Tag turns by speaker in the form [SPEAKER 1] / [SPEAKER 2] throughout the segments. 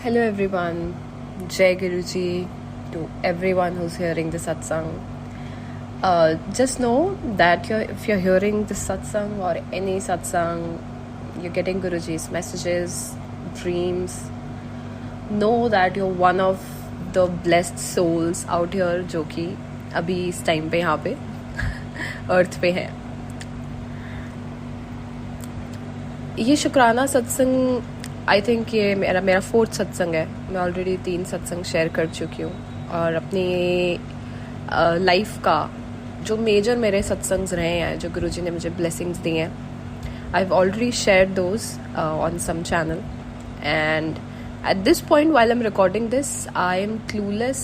[SPEAKER 1] Hello everyone, Jai Guruji to everyone who's hearing the satsang. Just know that if you're hearing the satsang or any satsang, you're getting Guruji's messages, dreams, know that you're one of the blessed souls out here जो कि अभी इस time पे यहाँ पे अर्थ पे है. ये शुक्राना सत्संग आई थिंक ये मेरा 4th सत्संग है. मैं ऑलरेडी 3 सत्संग शेयर कर चुकी हूँ और अपनी लाइफ का जो मेजर मेरे सत्संग्स रहे हैं जो गुरुजी ने मुझे ब्लेसिंग्स दी हैं, I have already shared those on some channel and at this point while I'm recording this I am clueless.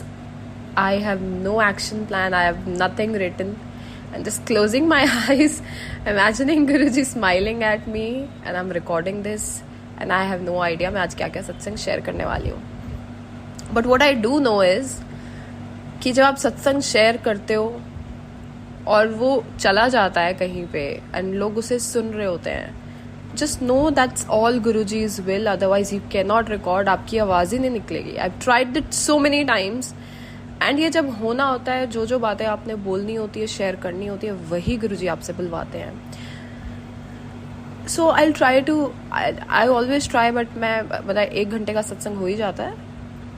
[SPEAKER 1] I have no action plan. I have nothing written. I'm just closing my eyes, imagining Guruji smiling at me and I'm recording this and I have no idea मैं आज क्या क्या सत्संग share करने वाली हूँ. But what I do know is कि जब आप सत्संग शेयर करते हो और वो चला जाता है कहीं पे and लोग उसे सुन रहे होते हैं, just know that's all Guruji's will. Otherwise you cannot record. आपकी आवाज़ ही नहीं निकलेगी. I've tried it so many times. And ये जब होना होता है, जो बातें आपने बोलनी होती है, शेयर करनी होती है, वही गुरुजी आपसे बुलवाते हैं. So I try to I always try, but मैं मतलब 1 घंटे का सत्संग हो ही जाता है.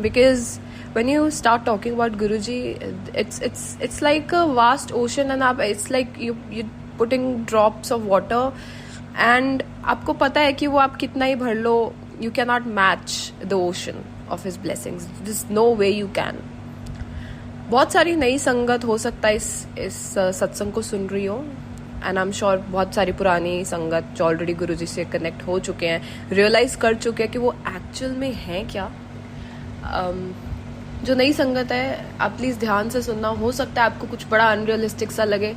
[SPEAKER 1] Because when you start talking about Guruji, it's like a vast ocean and आप it's like you putting drops of water and आपको पता है कि वो आप कितना ही भर लो, you cannot match the ocean of his blessings. There's no way you can. बहुत सारी नई संगत हो सकता है इस सत्संग को सुन रही हो एंड आई एम श्योर बहुत सारी पुरानी संगत जो ऑलरेडी गुरुजी से कनेक्ट हो चुके हैं, रियलाइज कर चुके हैं कि वो एक्चुअल में हैं क्या. जो नई संगत है आप प्लीज़ ध्यान से सुनना. हो सकता है आपको कुछ बड़ा अनरियलिस्टिक सा लगे.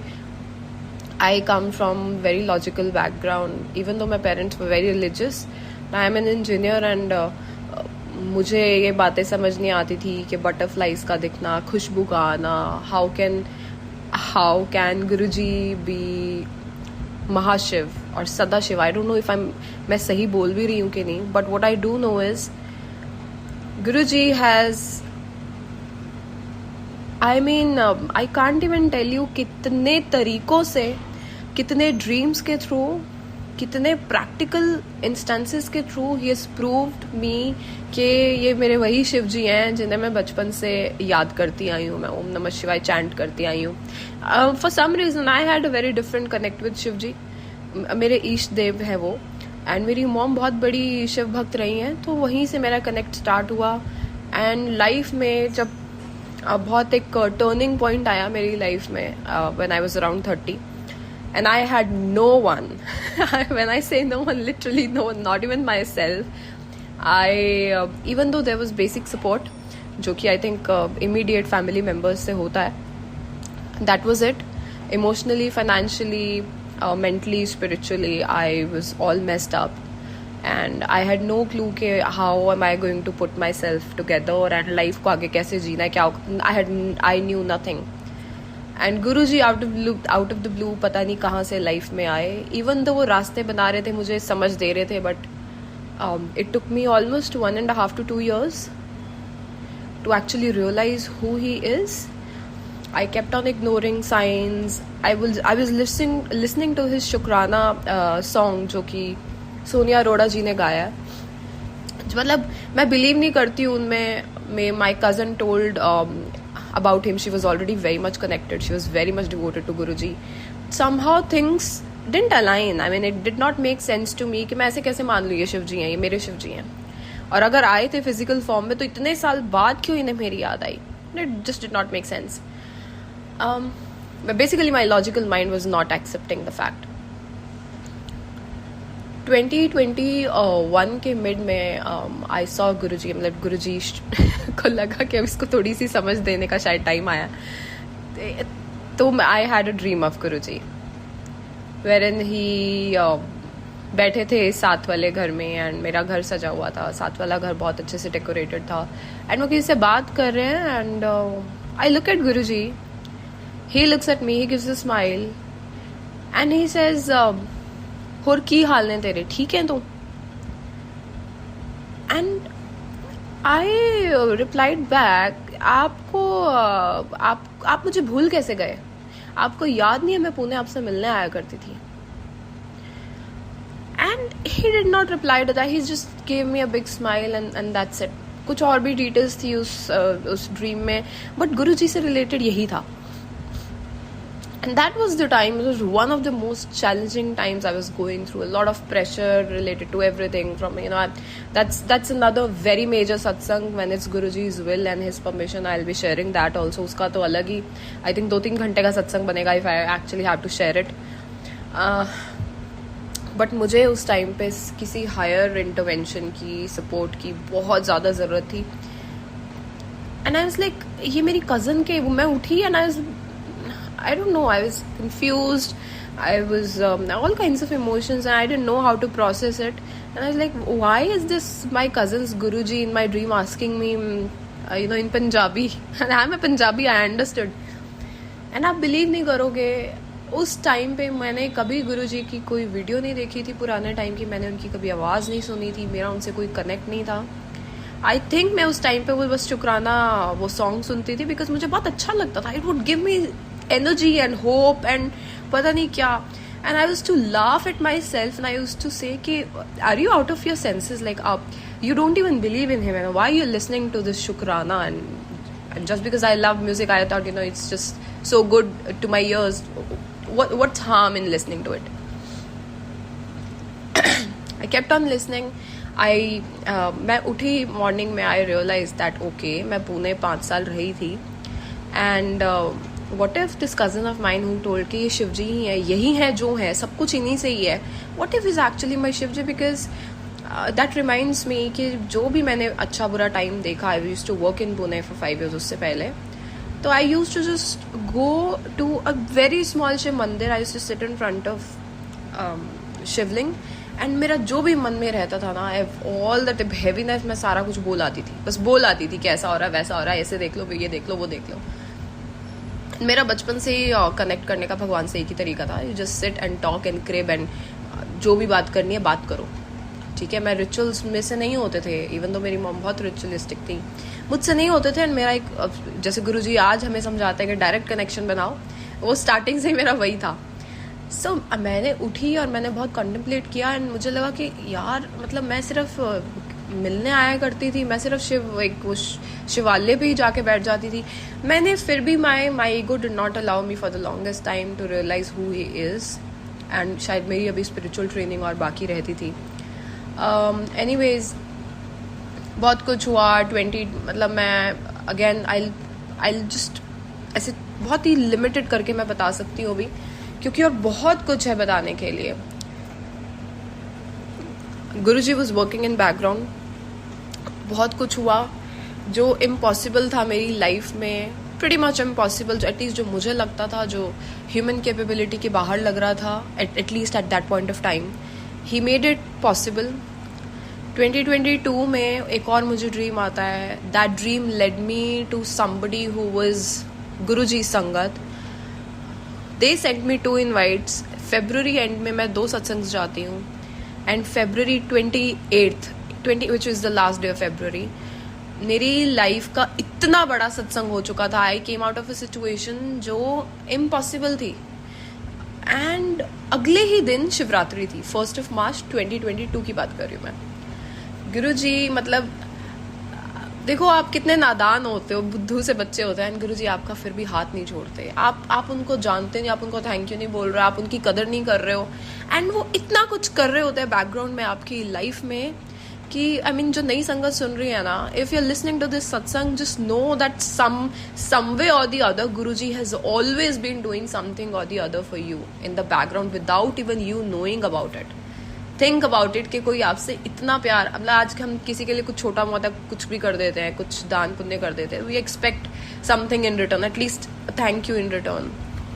[SPEAKER 1] I come from very logical background, even though my parents were very religious. I am an engineer and मुझे ये बातें समझ नहीं आती थी कि बटरफ्लाइज का दिखना, खुशबू का आना, how can Guruji be Mahashiv और Sadashiv. I don't know if मैं सही बोल भी रही हूँ कि नहीं, but what I do know is Guruji has I can't even tell you कितने तरीकों से, कितने ड्रीम्स के थ्रू, कितने प्रैक्टिकल इंस्टेंसेस के थ्रू ही हैज प्रूव्ड मी कि ये मेरे वही शिव जी हैं जिन्हें मैं बचपन से याद करती आई हूँ. मैं ओम नमः शिवाय चैंट करती आई हूँ. For some reason I had a very different connect with Shiv ji. मेरे ईष्ट देव है वो एंड मेरी मॉम बहुत बड़ी शिव भक्त रही हैं, तो वहीं से मेरा कनेक्ट स्टार्ट हुआ. एंड लाइफ में जब बहुत एक टर्निंग पॉइंट आया मेरी लाइफ में when I was around 30 and I had no one. When I say no one, literally no one, not even myself. Even though there was basic support, जो कि I think immediate family members से होता है, that was it. Emotionally, financially, mentally, spiritually, I was all messed up. And I had no clue कि how am I going to put myself together and life को आगे कैसे जीना है, क्या. I knew nothing. And Guruji out of the blue पता नहीं कहाँ से लाइफ में आए. इवन तो वो रास्ते बना रहे थे, मुझे समझ दे रहे थे, but it took me almost 1.5 to 2 years to actually realize who he is. I kept on ignoring signs. I was listening to his शुक्राना song जो कि सोनिया अरोड़ा जी ने गाया है. मतलब मैं बिलीव नहीं करती हूँ उनमें. माई cousin told about him. She was already very much connected. She was very much devoted to Guruji. Somehow things didn't align. I mean, it did not make sense to me कि मैं ऐसे कैसे मान लूँ ये शिव जी हैं, ये मेरे शिव जी हैं. और अगर आए थे फिजिकल फॉर्म में तो इतने साल बाद क्यों इन्हें मेरी याद आई. It just did not make sense. But basically my logical mind was not accepting the fact. 2021 के मिड में आई सॉ गुरुजी. मतलब गुरुजी को लगा कि अब इसको थोड़ी सी समझ देने का शायद टाइम आया. तो I had a dream of Guruji wherein ही बैठे थे साथ वाले घर में एंड मेरा घर सजा हुआ था. साथ वाला घर बहुत अच्छे से डेकोरेटेड था एंड वो किसी से बात कर रहे हैं and I look at Guruji. He looks at me, he gives a smile and he says होर की हाल ने तेरे, ठीक है तू. एंड आई रिप्लाइड बैक, आपको आप मुझे भूल कैसे गए? आपको याद नहीं है मैं पुणे आपसे मिलने आया करती थी? And he did not reply to that, he just give me a big smile and that's it. कुछ और भी डिटेल्स थी उस ड्रीम में, बट गुरुजी से रिलेटेड यही था. And that was the time, it was one of the most challenging times I was going through. A lot of pressure related to everything from, that's another very major satsang when it's Guruji's will and his permission. I'll be sharing that also. Uska to alag hi, I think 2-3 घंटे का सत्संग बनेगा if I actually have to share it. But मुझे उस time पे किसी higher intervention की, support की बहुत ज़्यादा ज़रूरत थी. एंड आई वाज लाइक, ये मेरी कज़न के, मैं उठी and I don't know, I was confused, I was all kinds of emotions and I didn't know how to process it. And I was like, why is this my cousin's Guruji in my dream asking me, in Punjabi? And I'm a Punjabi, I understood. And आप believe नहीं करोगे, उस time पे मैंने कभी गुरुजी की कोई video नहीं देखी थी पुराने टाइम की, मैंने उनकी कभी आवाज़ नहीं सुनी थी, मेरा उनसे कोई कनेक्ट नहीं था. आई थिंक मैं उस टाइम पे वो बस शुक्राना वो सॉन्ग सुनती थी बिकॉज मुझे बहुत अच्छा लगता था. It would give me energy and hope and पता नहीं क्या. And I used to laugh at myself and I used to say कि are you out of your senses, like you don't even believe in him and why are you listening to this Shukrana? And just because I love music I thought it's just so good to my ears, what's harm in listening to it? I kept on listening. मैं उठी morning में, I realized that okay, मैं पुणे 5 साल रही थी and what if this cousin of mine who told कि ये शिवजी ही है, यही है जो है, सब कुछ इन्हीं से ही है, what if is actually my Shivji? Because that reminds me कि जो भी मैंने अच्छा बुरा टाइम देखा, I used to work in Pune for 5 years उससे पहले, तो I used to just go to a very small Shiv मंदिर. I used to sit in front of Shivling and मेरा जो भी मन में रहता था ना, ऑल दैट हैवीनेस मैं सारा कुछ बोल आती थी, बस बोल आती थी कि ऐसा हो रहा है, वैसा हो रहा है, ऐसे देख लो, ये देख लो, वो देख लो. मेरा बचपन से ही कनेक्ट करने का भगवान से एक ही तरीका था, you just sit and talk and crib and जो भी बात करनी है बात करो, ठीक है. मैं रिचुअल्स में से नहीं होते थे, इवन तो मेरी मॉम बहुत रिचुअलिस्टिक थी, मुझसे नहीं होते थे. एंड मेरा एक, जैसे गुरुजी आज हमें समझाते हैं कि डायरेक्ट कनेक्शन बनाओ, वो स्टार्टिंग से ही मेरा वही था. सो मैंने उठी और मैंने बहुत कंटेम्पलेट किया एंड मुझे लगा कि यार मतलब मैं सिर्फ मिलने आया करती थी, मैं सिर्फ वो शिवालय पे ही जाके बैठ जाती थी. मैंने फिर भी my ego did not allow me for the longest time to realise who he is. And शायद मेरी अभी स्पिरिचुअल ट्रेनिंग और बाकी रहती थी. एनीवेज बहुत कुछ हुआ. 20 मतलब मैं अगेन आई जस्ट ऐसे बहुत ही लिमिटेड करके मैं बता सकती हूँ अभी, क्योंकि और बहुत कुछ है बताने के लिए. गुरुजी वॉज वर्किंग इन बैकग्राउंड. बहुत कुछ हुआ जो इम्पॉसिबल था मेरी लाइफ में, प्रीटी मच इम्पॉसिबल, एटलीस्ट जो मुझे लगता था, जो ह्यूमन कैपेबिलिटी के बाहर लग रहा था, at least at that point of time. He made it possible. 2022 में एक और मुझे ड्रीम आता है. That dream led me to somebody who was Guruji sangat. They sent me 2 invites. February end में मैं 2 सत्संग जाती हूँ and February 28th which is the last day of February, मेरी लाइफ का इतना बड़ा सत्संग हो चुका था. I came out of a situation जो इम्पॉसिबल थी एंड अगले ही दिन शिवरात्रि थी. 1 मार्च 2022 की बात कर रही हूँ मैं. गुरुजी मतलब देखो आप कितने नादान होते हो, बुद्धू से बच्चे होते हैं, एंड गुरुजी आपका फिर भी हाथ नहीं छोड़ते. आप उनको जानते नहीं, आप उनको थैंक यू नहीं बोल रहे, आप उनकी कदर नहीं कर रहे हो, एंड वो इतना कुछ कर रहे होते हैं बैकग्राउंड में आपकी लाइफ में कि आई मीन जो नई संगत सुन रही है ना, if you are listening to this satsang, just know that some way or the other Guruji has always been doing something or the other for you in the background without even you knowing about it. Think about it कि कोई आपसे इतना प्यार, मतलब आज हम किसी के लिए कुछ छोटा मोटा कुछ भी कर देते हैं, कुछ दान पुण्य कर देते हैं, we expect something in return, at least thank you in return.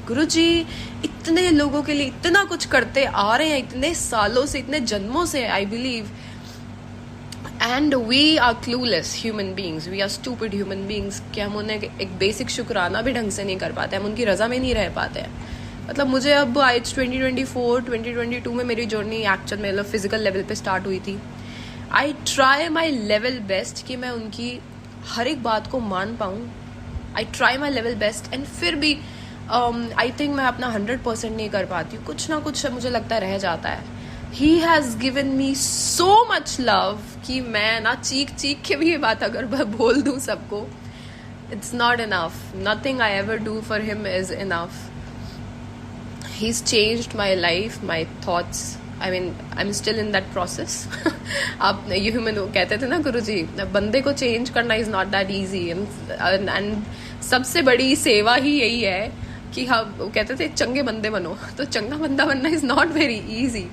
[SPEAKER 1] Guruji इतने लोगों के लिए इतना कुछ करते आ रहे हैं, इतने सालों से, इतने जन्मों से, I believe. And we are clueless human beings, we are stupid human beings कि हम उन्हें एक बेसिक शुक्राना भी ढंग से नहीं कर पाते, हम उनकी रजा में नहीं रह पाते हैं. मतलब मुझे अब आज 2022 में मेरी जर्नी एक्चुअल में फिजिकल लेवल पे स्टार्ट हुई थी. I try my level best कि मैं उनकी हर एक बात को मान पाऊँ. I try my level best and फिर भी आई थिंक मैं अपना 100% नहीं कर पाती हूँ. कुछ ना कुछ मुझे लगता है रह जाता है. He has given me so much love कि मैं ना चीख चीख के भी ये बात अगर मैं बोल दूँ सबको, it's not enough. Nothing I ever do for him is enough. He's changed my life, my thoughts. I mean, I'm still in that process. आप ह्यूमन कहते थे ना गुरुजी, बंदे को चेंज करना is not that easy. And सबसे बड़ी सेवा ही यही है कि हम कहते थे चंगे बंदे बनो. तो चंगा बंदा बनना is not very easy.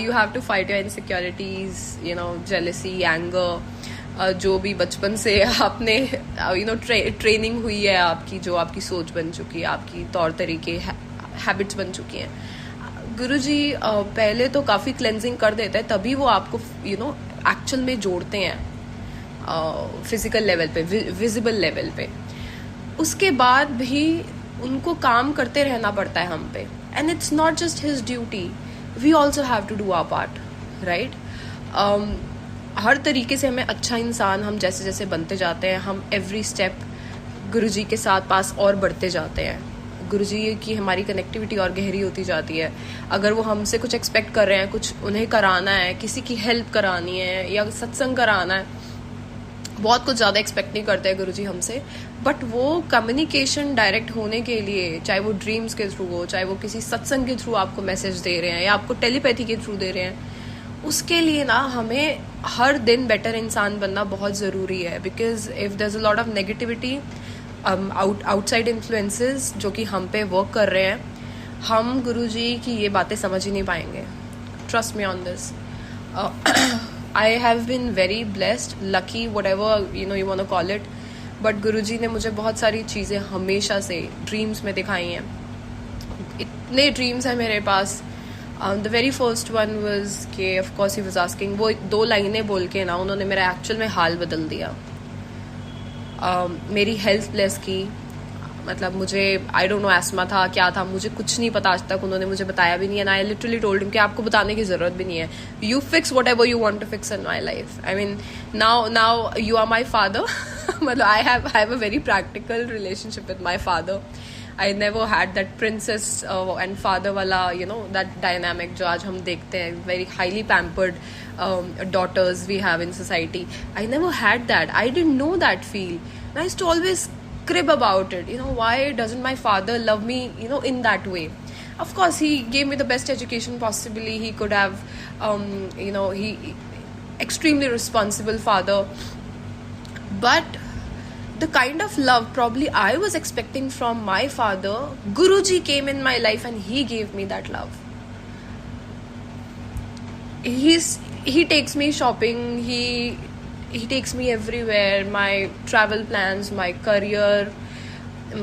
[SPEAKER 1] You have to fight your insecurities, you know, jealousy, anger, जो भी बचपन से आपने यू नो ट्रेनिंग हुई है आपकी, जो आपकी सोच बन चुकी है, आपकी तौर तरीके, हैबिट्स बन चुकी हैं. गुरुजी पहले तो काफ़ी क्लेंजिंग कर देते हैं, तभी वो आपको यू नो एक्चुअल में जोड़ते हैं फिजिकल लेवल पे, विजिबल लेवल पे. उसके बाद भी उनको काम करते रहना पड़ता है हम पे. And it's not just his duty, we also have to do our part, right. हर तरीके से हमें अच्छा इंसान हम जैसे जैसे बनते जाते हैं, हम एवरी स्टेप गुरुजी के साथ पास और बढ़ते जाते हैं. गुरुजी की हमारी कनेक्टिविटी और गहरी होती जाती है. अगर वो हमसे कुछ एक्सपेक्ट कर रहे हैं, कुछ उन्हें कराना है, किसी की हेल्प करानी है या सत्संग कराना है, बहुत कुछ ज़्यादा एक्सपेक्ट नहीं करते हैं गुरुजी हमसे. बट वो कम्युनिकेशन डायरेक्ट होने के लिए, चाहे वो ड्रीम्स के थ्रू हो, चाहे वो किसी सत्संग के थ्रू आपको मैसेज दे रहे हैं या आपको टेलीपैथी के थ्रू दे रहे हैं, उसके लिए ना हमें हर दिन बेटर इंसान बनना बहुत ज़रूरी है. Because if there is a lot of negativity, outside influences जो कि हम पे वर्क कर रहे हैं, हम गुरुजी की ये बातें समझ ही नहीं पाएंगे. Trust me on this. I have been very blessed, lucky, whatever you know you want to call it. But गुरुजी ने मुझे बहुत सारी चीज़ें हमेशा से ड्रीम्स में दिखाई हैं. इतने ड्रीम्स हैं मेरे पास. The very first one was कि of course he was asking, वो 2 लाइनें बोल के ना उन्होंने मेरा एक्चुअल में हाल बदल दिया. मेरी हेल्थ ब्लेस की. मतलब मुझे आई डोंट नो एस्मा था क्या था, मुझे कुछ नहीं पता आज तक. उन्होंने मुझे बताया भी नहीं है. आई लिटरली टोल्ड हिम कि आपको बताने की जरूरत भी नहीं है. You fix whatever you want to fix in my life. I mean now you are my father. मतलब I have a very practical relationship with my father. I never had that princess and father वाला you know that dynamic जो आज हम देखते हैं. Very highly pampered daughters we have in society. I never had that. I didn't know that feel. I used to always crib about it. You know, why doesn't my father love me, you know, in that way? Of course, he gave me the best education possibly he could have. You know, he extremely responsible father. But the kind of love probably I was expecting from my father, Guruji came in my life and he gave me that love. He takes me shopping, he takes me everywhere. My travel plans, my career,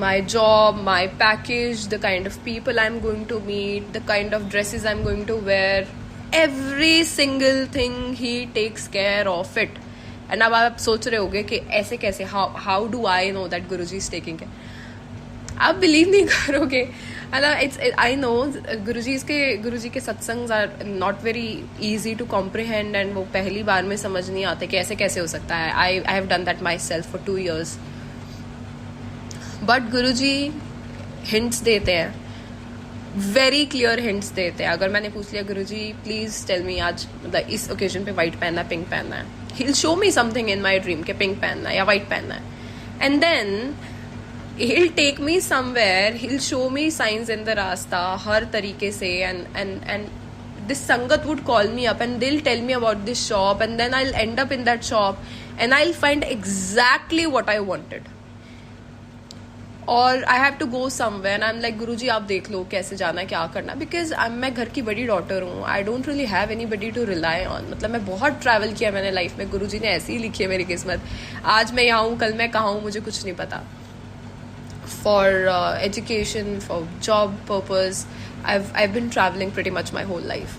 [SPEAKER 1] my job, my package, the kind of people I'm going to meet, the kind of dresses I'm going to wear, every single thing he takes care of it. And अब आप सोच रहे होगे कि ऐसे कैसे, how do I know that Guruji is taking care? आप believe नहीं करोगे. I know गुरुजी के satsang are not very easy to comprehend. And वो पहली बार में समझ नहीं आते कि ऐसे कैसे हो सकता है. I have done that my self for 2 years. But Guruji hints देते हैं, वेरी क्लियर हिंट्स देते हैं. अगर मैंने पूछ लिया गुरुजी प्लीज टेल मी आज मतलब इस ओकेजन पे व्हाइट पहनना है, पिंक पहनना है, he will show me something in my dream कि पिंक पहनना है या व्हाइट पहनना है. And then he'll take me somewhere, he'll show me signs in the rasta har tarike se. And this sangat would call me up and they'll tell me about this shop, and then I'll end up in that shop and I'll find exactly what I wanted. Or I have to go somewhere and I'm like, Guruji आप देख लो कैसे जाना है, क्या करना है. Because मैं घर की बड़ी डॉटर हूँ. I don't really have anybody to rely on. मतलब मैं बहुत ट्रैवल किया मैंने लाइफ में. गुरुजी ने ऐसे ही लिखी है मेरी किस्मत. आज मैं यहाँ हूँ, कल मैं कहाँ हूँ, मुझे कुछ नहीं पता. For education, for job purpose, I've been traveling pretty much my whole life.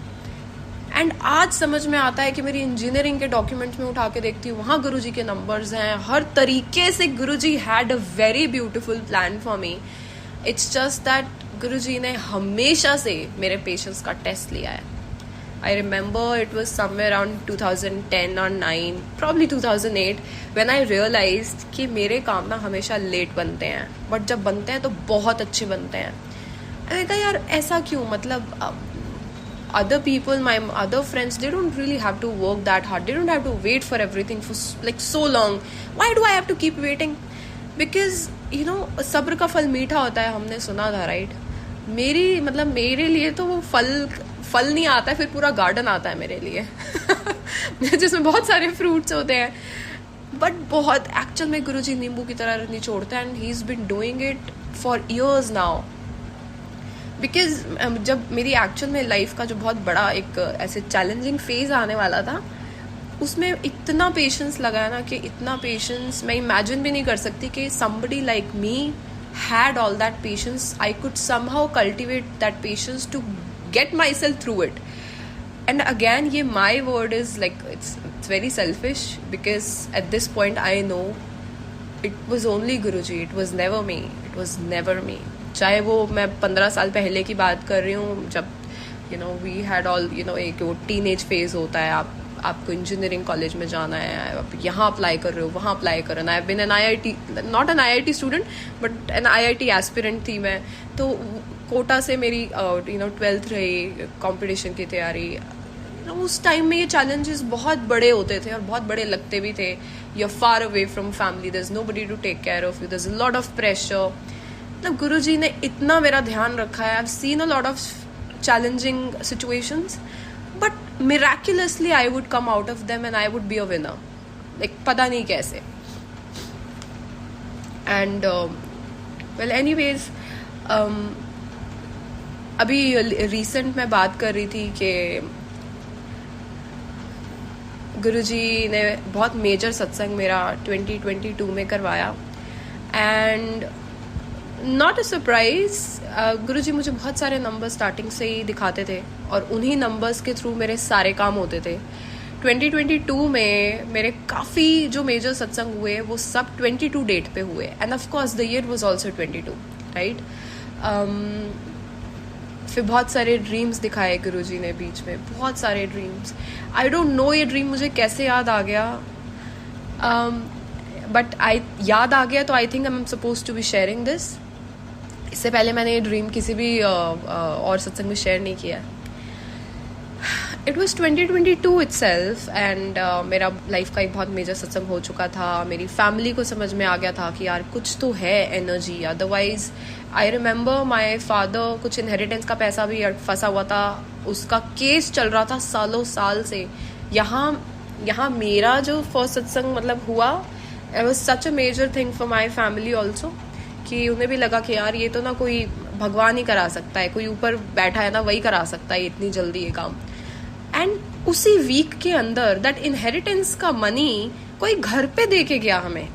[SPEAKER 1] And आज समझ में आता है कि मेरी इंजीनियरिंग के डॉक्यूमेंट्स में उठा के देखती हूँ, वहाँ गुरुजी के नंबर्स हैं. हर तरीके से गुरुजी had a very beautiful plan for me. It's just that गुरुजी ने हमेशा से मेरे पेशेंस का टेस्ट लिया है. I remember it was somewhere around 2010 or 9, probably 2008, when I realized कि मेरे काम ना हमेशा लेट बनते हैं, बट जब बनते हैं तो बहुत अच्छे बनते हैं. मैंने कहा यार ऐसा क्यों, मतलब other people, my other friends, they don't really have to work that hard, they don't have to wait for everything for like so long. Why do I have to keep waiting? Because you know, सब्र का फल मीठा होता है, हमने सुना था, right? मेरे लिए तो वो फल नहीं आता है, फिर पूरा गार्डन आता है मेरे लिए जिसमें बहुत सारे फ्रूट्स होते हैं. बट बहुत एक्चुअल में गुरुजी नींबू की तरह निचोड़ते हैं, and he is been doing it for years now. Because जब मेरी एक्चुअल में लाइफ का जो बहुत बड़ा एक ऐसे चैलेंजिंग फेज आने वाला था, उसमें इतना पेशेंस लगा है ना, कि इतना पेशेंस मैं इमेजिन भी नहीं कर सकती कि somebody like me had all that patience. I could somehow cultivate that patience to get myself through it. And again, ये my word is like it's very selfish, because at this point I know it was only Guruji, it was never me, it was never me. चाहे वो मैं 15 साल पहले की बात कर रही हूँ, जब you know we had all, you know, एक वो टीनेज फेज होता है, आपको इंजीनियरिंग कॉलेज में जाना है, आप यहाँ अप्लाई कर रहे हो, वहाँ अप्लाई कर रहे हो. I have been an IIT, not an IIT student but an IIT aspirant थी मैं. तो कोटा से मेरी यू नो 12th रही, कंपटीशन की तैयारी. उस टाइम में ये चैलेंजेस बहुत बड़े होते थे और बहुत बड़े लगते भी थे. You are far away from family, there is nobody to take care of you, there is a lot of pressure. मतलब गुरुजी ने इतना मेरा ध्यान रखा है. I have seen a lot of challenging situations, but miraculously I would come out of them and I would be a winner, like पता नहीं कैसे. And well anyways, अभी recent मैं बात कर रही थी कि गुरुजी ने बहुत मेजर सत्संग मेरा 2022 में करवाया. एंड नॉट अ सरप्राइज, गुरुजी मुझे बहुत सारे नंबर स्टार्टिंग से ही दिखाते थे, और उन्हीं नंबर्स के थ्रू मेरे सारे काम होते थे. 2022 में मेरे काफ़ी जो मेजर सत्संग हुए वो सब 22 डेट पे हुए. And of course the year was also 22, right. फिर बहुत सारे ड्रीम्स दिखाए गुरुजी ने बीच में, बहुत सारे ड्रीम्स. आई डोंट नो ये ड्रीम मुझे कैसे याद आ गया, बट याद आ गया तो I think I am suppose to be sharing this. इससे पहले मैंने ये ड्रीम किसी भी और सत्संग में शेयर नहीं किया. इट वॉज 2022 itself, एंड मेरा लाइफ का एक बहुत मेजर सत्संग हो चुका था. मेरी फैमिली को समझ में आ गया था कि यार कुछ तो है energy. Otherwise I remember my father, कुछ इनहेरिटेंस का पैसा भी फंसा हुआ था, उसका केस चल रहा था सालों साल से. यहाँ मेरा जो फर्स्ट सत्संग मतलब हुआ, it was such a major thing for my family also, कि उन्हें भी लगा कि यार ये तो ना कोई भगवान ही करा सकता है, कोई ऊपर बैठा है ना वही करा सकता है इतनी जल्दी ये काम. एंड उसी वीक के अंदर दैट इनहेरिटेंस का मनी कोई घर पे दे के गया हमें.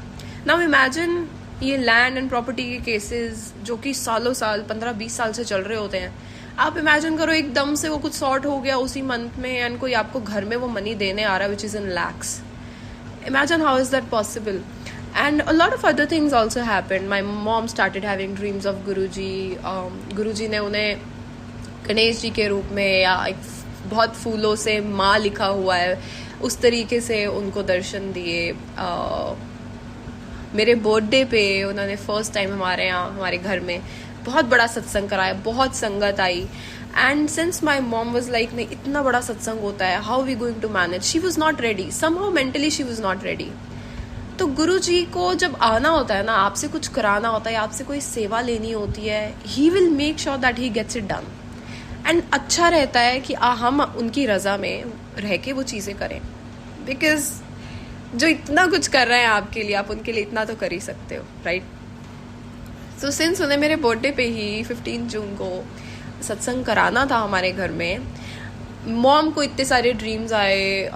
[SPEAKER 1] नाउ इमेजिन, ये लैंड एंड प्रॉपर्टी के केसेस जो कि सालों साल 15-20 साल से चल रहे होते हैं, आप इमेजिन करो एकदम से वो कुछ सॉर्ट हो गया उसी मंथ में, एंड कोई आपको घर में वो मनी देने आ रहा है which is in lakhs. Imagine how is that possible? And a lot of other things also happened. My mom started having dreams of Guruji. Guruji ने उन्हें गणेश जी के रूप में या एक बहुत फूलों से माँ लिखा हुआ है उस तरीके से उनको दर्शन दिए. मेरे बर्थडे पे उन्होंने फर्स्ट टाइम हमारे यहाँ हमारे घर में बहुत बड़ा सत्संग कराया, बहुत संगत आई. And since my mom was like नहीं इतना बड़ा सत्संग होता है, how we going to manage, she was not ready, somehow mentally she was not ready. तो गुरु जी को जब आना होता है ना, आपसे कुछ कराना होता है, आपसे कोई सेवा लेनी होती है, he will make sure that he gets it done. And अच्छा रहता है कि हम उनकी रजा में रह के वो चीज़ें करें, बिकॉज जो इतना कुछ कर रहे हैं आपके लिए, आप उनके लिए इतना तो कर ही सकते हो, राइट. सो सिंस उन्हें मेरे बर्थडे पे ही 15 जून को सत्संग कराना था हमारे घर में, मॉम को इतने सारे ड्रीम्स आए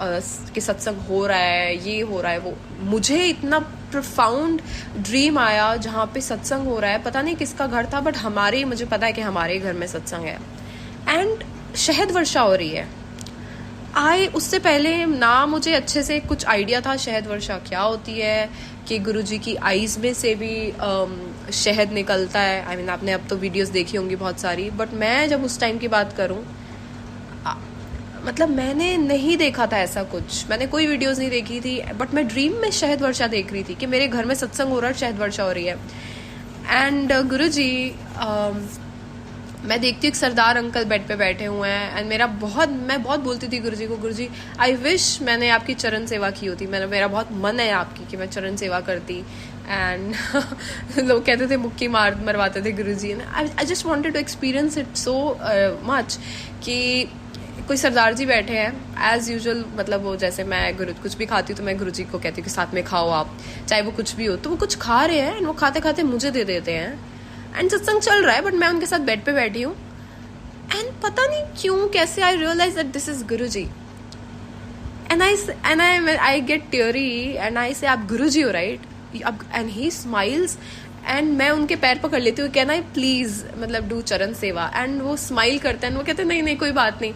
[SPEAKER 1] कि सत्संग हो रहा है, ये हो रहा है, वो. मुझे इतना प्रोफाउंड ड्रीम आया जहाँ पे सत्संग हो रहा है, पता नहीं किसका घर था, बट मुझे पता है कि हमारे घर में सत्संग है, एंड शहद वर्षा हो रही है. उससे पहले ना मुझे अच्छे से कुछ आइडिया था शहद वर्षा क्या होती है, कि गुरुजी की आईज में से भी शहद निकलता है. आई मीन आपने अब तो वीडियोस देखी होंगी बहुत सारी, बट मैं जब उस टाइम की बात करूं, मतलब मैंने नहीं देखा था ऐसा कुछ, मैंने कोई वीडियोस नहीं देखी थी, बट मैं ड्रीम में शहद वर्षा देख रही थी कि मेरे घर में सत्संग हो रहा है, शहद वर्षा हो रही है। एंड गुरुजी, मैं देखती हूँ एक सरदार अंकल बेड पे बैठे हुए हैं, एंड मैं बहुत बोलती थी गुरुजी को, गुरुजी आई विश मैंने आपकी चरण सेवा की होती, मेरा बहुत मन है आपकी कि मैं चरण सेवा करती। एंड लोग कहते थे मुक्की मरवाते थे Guruji. I just wanted to experience it so much कि कोई सरदार जी बैठे हैं एज यूजुअल, मतलब वो जैसे मैं कुछ भी खाती हूँ तो मैं गुरुजी को कहती हूँ कि साथ में खाओ आप, चाहे वो कुछ भी हो। तो वो कुछ खा रहे हैं एंड वो खाते खाते मुझे दे देते हैं, एंड सत्संग चल रहा है बट मैं उनके साथ बेड पे बैठी हूँ। एंड पता नहीं क्यों कैसे I realize that this is Guruji, and I get teary and I say आप गुरुजी हो right, and he smiles, and मैं उनके पैर पकड़ लेती हूँ, कैन आई प्लीज मतलब डू चरण सेवा, एंड वो स्माइल करते हैं, वो कहते हैं नहीं नहीं कोई बात नहीं,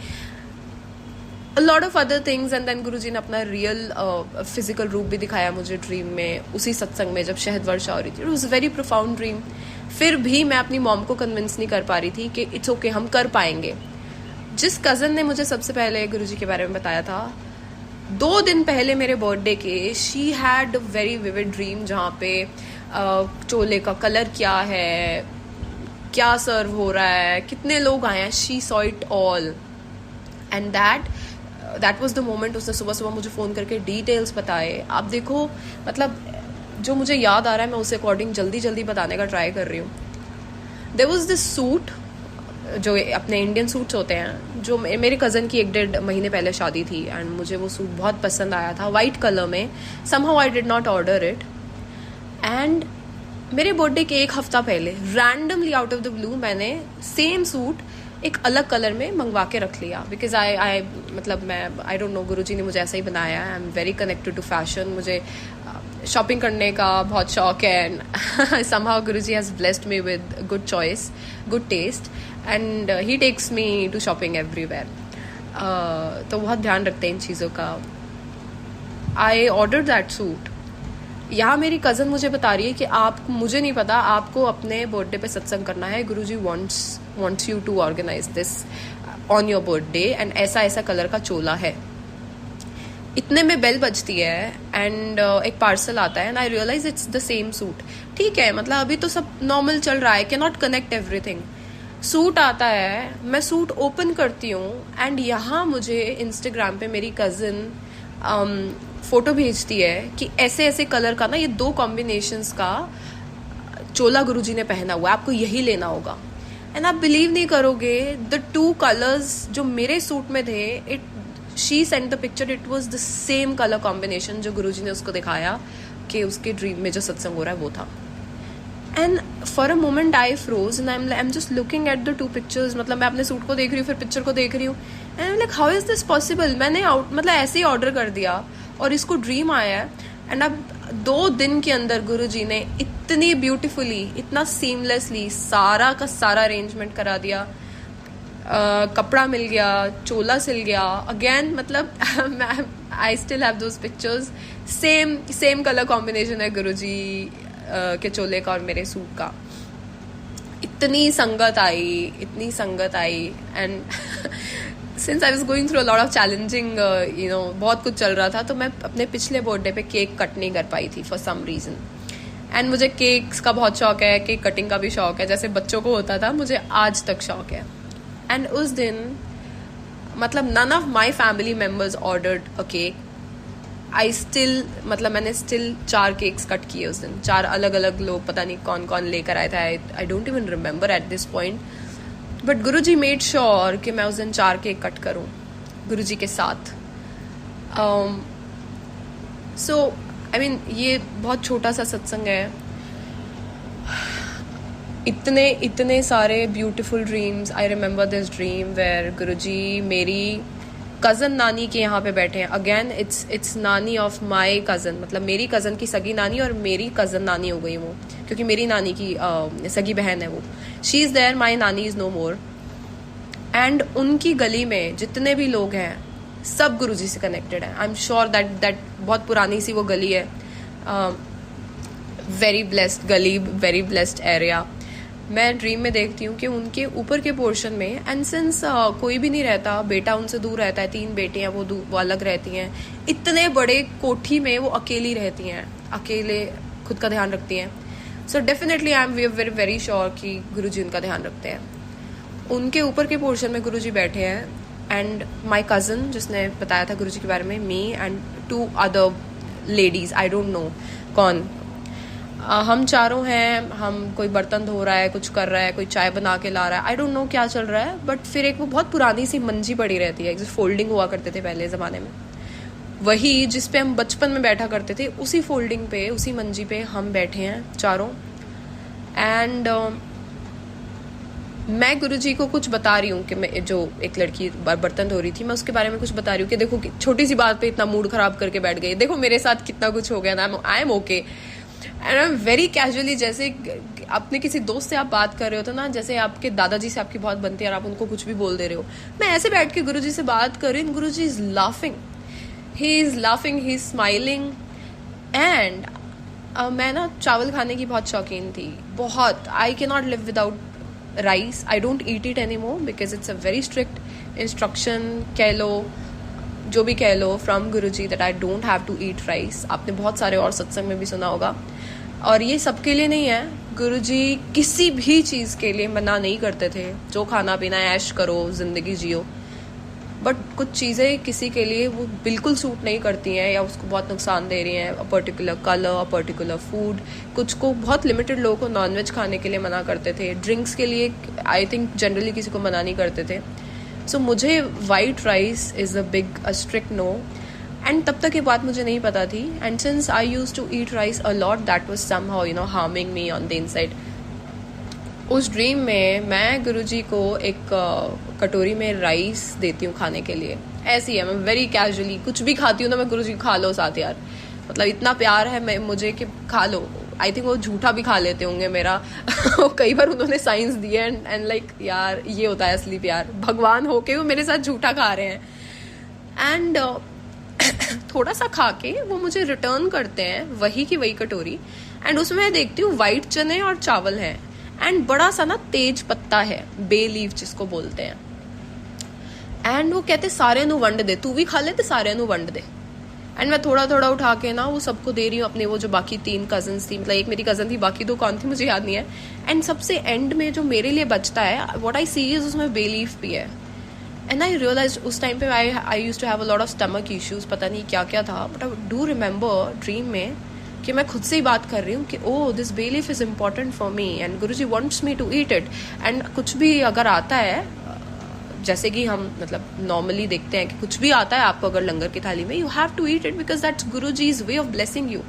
[SPEAKER 1] a lot of other things। and then गुरुजी ने अपना रियल फिजिकल रूप भी दिखाया मुझे ड्रीम में, उसी सत्संग में जब शहद वर्षा हो रही थी। It was very profound dream. फिर भी मैं अपनी मॉम को कन्विंस नहीं कर पा रही थी कि इट्स ओके, हम कर पाएंगे। जिस कज़न ने मुझे सबसे पहले गुरुजी के बारे में बताया था 2 दिन पहले मेरे बर्थडे के, she had very vivid dream जहाँ पे चोले का कलर क्या है, क्या सर्व हो रहा है, कितने लोग आए हैं, she saw it all. And that was the moment. उसने सुबह सुबह मुझे फ़ोन करके डिटेल्स बताए। आप देखो, मतलब जो मुझे याद आ रहा है मैं उसे अकॉर्डिंग जल्दी जल्दी बताने का ट्राई कर रही हूँ। देयर वॉज दिस सूट, जो अपने इंडियन सूट्स होते हैं, जो मेरे कज़न की 1-1.5 महीने पहले शादी थी, एंड मुझे वो सूट बहुत पसंद आया था, वाइट कलर में। Somehow I did not order it, and मेरे बर्थडे के 1 हफ्ता पहले randomly out of the blue मैंने सेम सूट एक अलग कलर में मंगवा के रख लिया, because I don't know, Guruji ने मुझे ऐसा ही बनाया। I am very connected to fashion, मुझे शॉपिंग करने का बहुत शौक है, and somehow Guruji has blessed me with good choice, good test, and he takes me to shopping everywhere. तो बहुत ध्यान रखते हैं इन चीज़ों का। I order that suit. यहाँ मेरी कज़न मुझे बता रही है कि आप, मुझे नहीं पता, आपको अपने बर्थडे पे सत्संग करना है, गुरुजी wants you to organize this on your birthday, and ऐसा कलर का चोला है। इतने में बेल बजती है एंड एक पार्सल आता है, and I realise it's the same suit. ठीक है, मतलब अभी तो सब नॉर्मल चल रहा है, can not connect everything. Suit आता है, मैं सूट ओपन करती हूँ, एंड यहाँ मुझे इंस्टाग्राम पे मेरी कज़न फोटो भेजती है कि ऐसे ऐसे कलर का ना, ये 2 कॉम्बिनेशंस का चोला गुरुजी ने पहना हुआ है, आपको यही लेना होगा। एंड आप बिलीव नहीं करोगे, द 2 कलर्स जो मेरे सूट में थे, she send the picture, it was the same colour combination जो गुरुजी ने उसको दिखाया कि उसके ड्रीम में जो सत्संग हो रहा है वो था। And for a moment I froze, and I am just looking at the 2 pictures. मतलब मैं अपने सूट को देख रही हूँ, फिर पिक्चर को देख रही हूँ, and I am like how is this possible. मैंने मतलब ऐसे ही ऑर्डर कर दिया और इसको ड्रीम आया है, एंड अब 2 दिन के अंदर गुरुजी ने इतनी ब्यूटीफुली, इतना सीमलेसली सारा का सारा अरेंजमेंट करा दिया। कपड़ा मिल गया, चोला सिल गया अगेन, मतलब I still have those pictures, same colour combination है गुरुजी के चोले का और मेरे सूट का। इतनी संगत आई, and since I was going through a lot of challenging, बहुत कुछ चल रहा था, तो मैं अपने पिछले बर्थडे पे केक कट नहीं कर पाई थी फॉर सम रीज़न। एंड मुझे केक्स का बहुत शौक है, केक कटिंग का भी शौक है, जैसे बच्चों को होता था, मुझे आज तक शौक है। एंड उस दिन मतलब none of my family members ordered a cake. मैंने स्टिल 4 केक्स कट किए उस दिन। 4 अलग अलग लोग, पता नहीं कौन कौन लेकर आए थे, I don't even remember at this point, but Guruji made sure कि मैं उस दिन 4 केक कट करूं गुरुजी के साथ। सो आई मीन, ये बहुत छोटा सा सत्संग है, इतने सारे beautiful dreams. I remember this dream where Guruji मेरी कज़न नानी के यहाँ पे बैठे हैं। Again it's nani of my cousin, मतलब मेरी कज़न की सगी नानी और मेरी कज़न नानी हो गई वो, क्योंकि मेरी नानी की सगी बहन है वो। शी इज़ देयर, माई नानी इज़ नो मोर। एंड उनकी गली में जितने भी लोग हैं सब गुरुजी से कनेक्टेड हैं। आई एम श्योर दैट बहुत पुरानी सी वो गली है, वेरी ब्लेस्ड गली, वेरी ब्लेस्ड एरिया। मैं ड्रीम में देखती हूँ कि उनके ऊपर के पोर्शन में, एंड सिंस कोई भी नहीं रहता, बेटा उनसे दूर रहता है, 3 बेटियां वो अलग रहती हैं, इतने बड़े कोठी में वो अकेली रहती हैं, अकेले खुद का ध्यान रखती हैं. So definitely I am very very sure कि गुरुजी उनका ध्यान रखते हैं. उनके ऊपर के पोर्शन में गुरुजी बैठे हैं, एंड माई कज़न जिसने बताया था गुरुजी के बारे में, me and 2 other ladies, I don't no कौन, हम चारों हैं. हम कोई बर्तन धो रहा है, कुछ कर रहा है, कोई चाय बना के ला रहा है, आई डोंट नो क्या चल रहा है. बट फिर एक वो बहुत पुरानी सी मंजी पड़ी रहती है, जैसे फोल्डिंग हुआ करते थे पहले ज़माने में, वही जिस पे हम बचपन में बैठा करते थे, उसी फोल्डिंग पे, उसी मंजी पे हम बैठे हैं चारों. एंड मैं गुरुजी को कुछ बता रही हूँ कि मैं, जो एक लड़की बर्तन धो रही थी, मैं उसके बारे में कुछ बता रही हूँ कि देखो छोटी सी बात पे इतना मूड खराब करके बैठ गई, देखो मेरे साथ कितना कुछ हो गया ना, I am okay. And I am very casually, जैसे अपने किसी दोस्त से आप बात कर रहे हो तो ना, जैसे आपके दादाजी से आपकी बहुत बनती है और आप उनको कुछ भी बोल दे रहे हो, मैं ऐसे बैठ के गुरुजी से बात कर रही हूँ. Guruji is laughing, he is laughing, he is smiling. And मैं ना चावल खाने की बहुत शौकीन थी, बहुत. I can not live without rice. I don't eat it any more because it's a very strict instruction, कह लो जो भी कह लो, from Guruji that I don't have to eat rice. आपने बहुत सारे और सत्संग में भी सुना होगा. और ये सबके लिए नहीं है, गुरुजी किसी भी चीज़ के लिए मना नहीं करते थे. जो खाना पीना है ऐश करो, जिंदगी जियो. बट कुछ चीज़ें किसी के लिए वो बिल्कुल सूट नहीं करती हैं या उसको बहुत नुकसान दे रही हैं, a particular colour, a particular food. कुछ को, बहुत लिमिटेड लोगों को नॉनवेज खाने के लिए मना करते थे. ड्रिंक्स के लिए आई थिंक जनरली किसी को मना नहीं करते थे. सो मुझे white rice is a big a strict no. And तब तक ये बात मुझे नहीं पता थी. And since I use to eat rice a lot, that was somehow harming me on the inside. उस ड्रीम में मैं गुरुजी को एक कटोरी में राइस देती हूँ खाने के लिए. ऐसी है, मैं वेरी कैजुअली कुछ भी खाती हूँ ना, मैं गुरुजी खा लो साथ यार, मतलब इतना प्यार है मैं मुझे कि खा लो. आई थिंक वो झूठा भी खा लेते होंगे मेरा. कई बार उन्होंने साइंस दी है, एंड लाइक यार ये होता है असली प्यार, भगवान होके वो मेरे साथ झूठा खा रहे हैं. एंड थोड़ा सा खा के वो मुझे रिटर्न करते हैं वही की वही कटोरी. एंड उसमें मैं देखती हूँ वाइट चने और चावल हैं, एंड बड़ा सा ना तेज पत्ता है, बे लीफ जिसको बोलते हैं. एंड वो कहते सारे नु वंड दे, तू भी खा ले तो सारे नु वंड दे. एंड मैं थोड़ा थोड़ा उठा के ना वो सबको दे रही हूँ, अपने वो जो बाकी 3 कजन्स थी, मतलब एक मेरी कजन थी, बाकी 2 कौन थी मुझे याद नहीं है. एंड सबसे एंड में जो मेरे लिए बचता है, व्हाट आई सी इज उसमें बे लीफ भी है. एंड आई रियलाइज उस टाइम पे I use to have a lot of stomach issues, पता नहीं क्या क्या था. But I do remember dream में कि मैं खुद से ही बात कर रही हूँ कि oh this bay leaf is important for me and Guruji wants me to eat it. And कुछ भी अगर आता है, जैसे कि हम मतलब नॉर्मली देखते हैं कि कुछ भी आता है आपको अगर लंगर की थाली में, you have to eat it because that's Guruji's way of blessing you.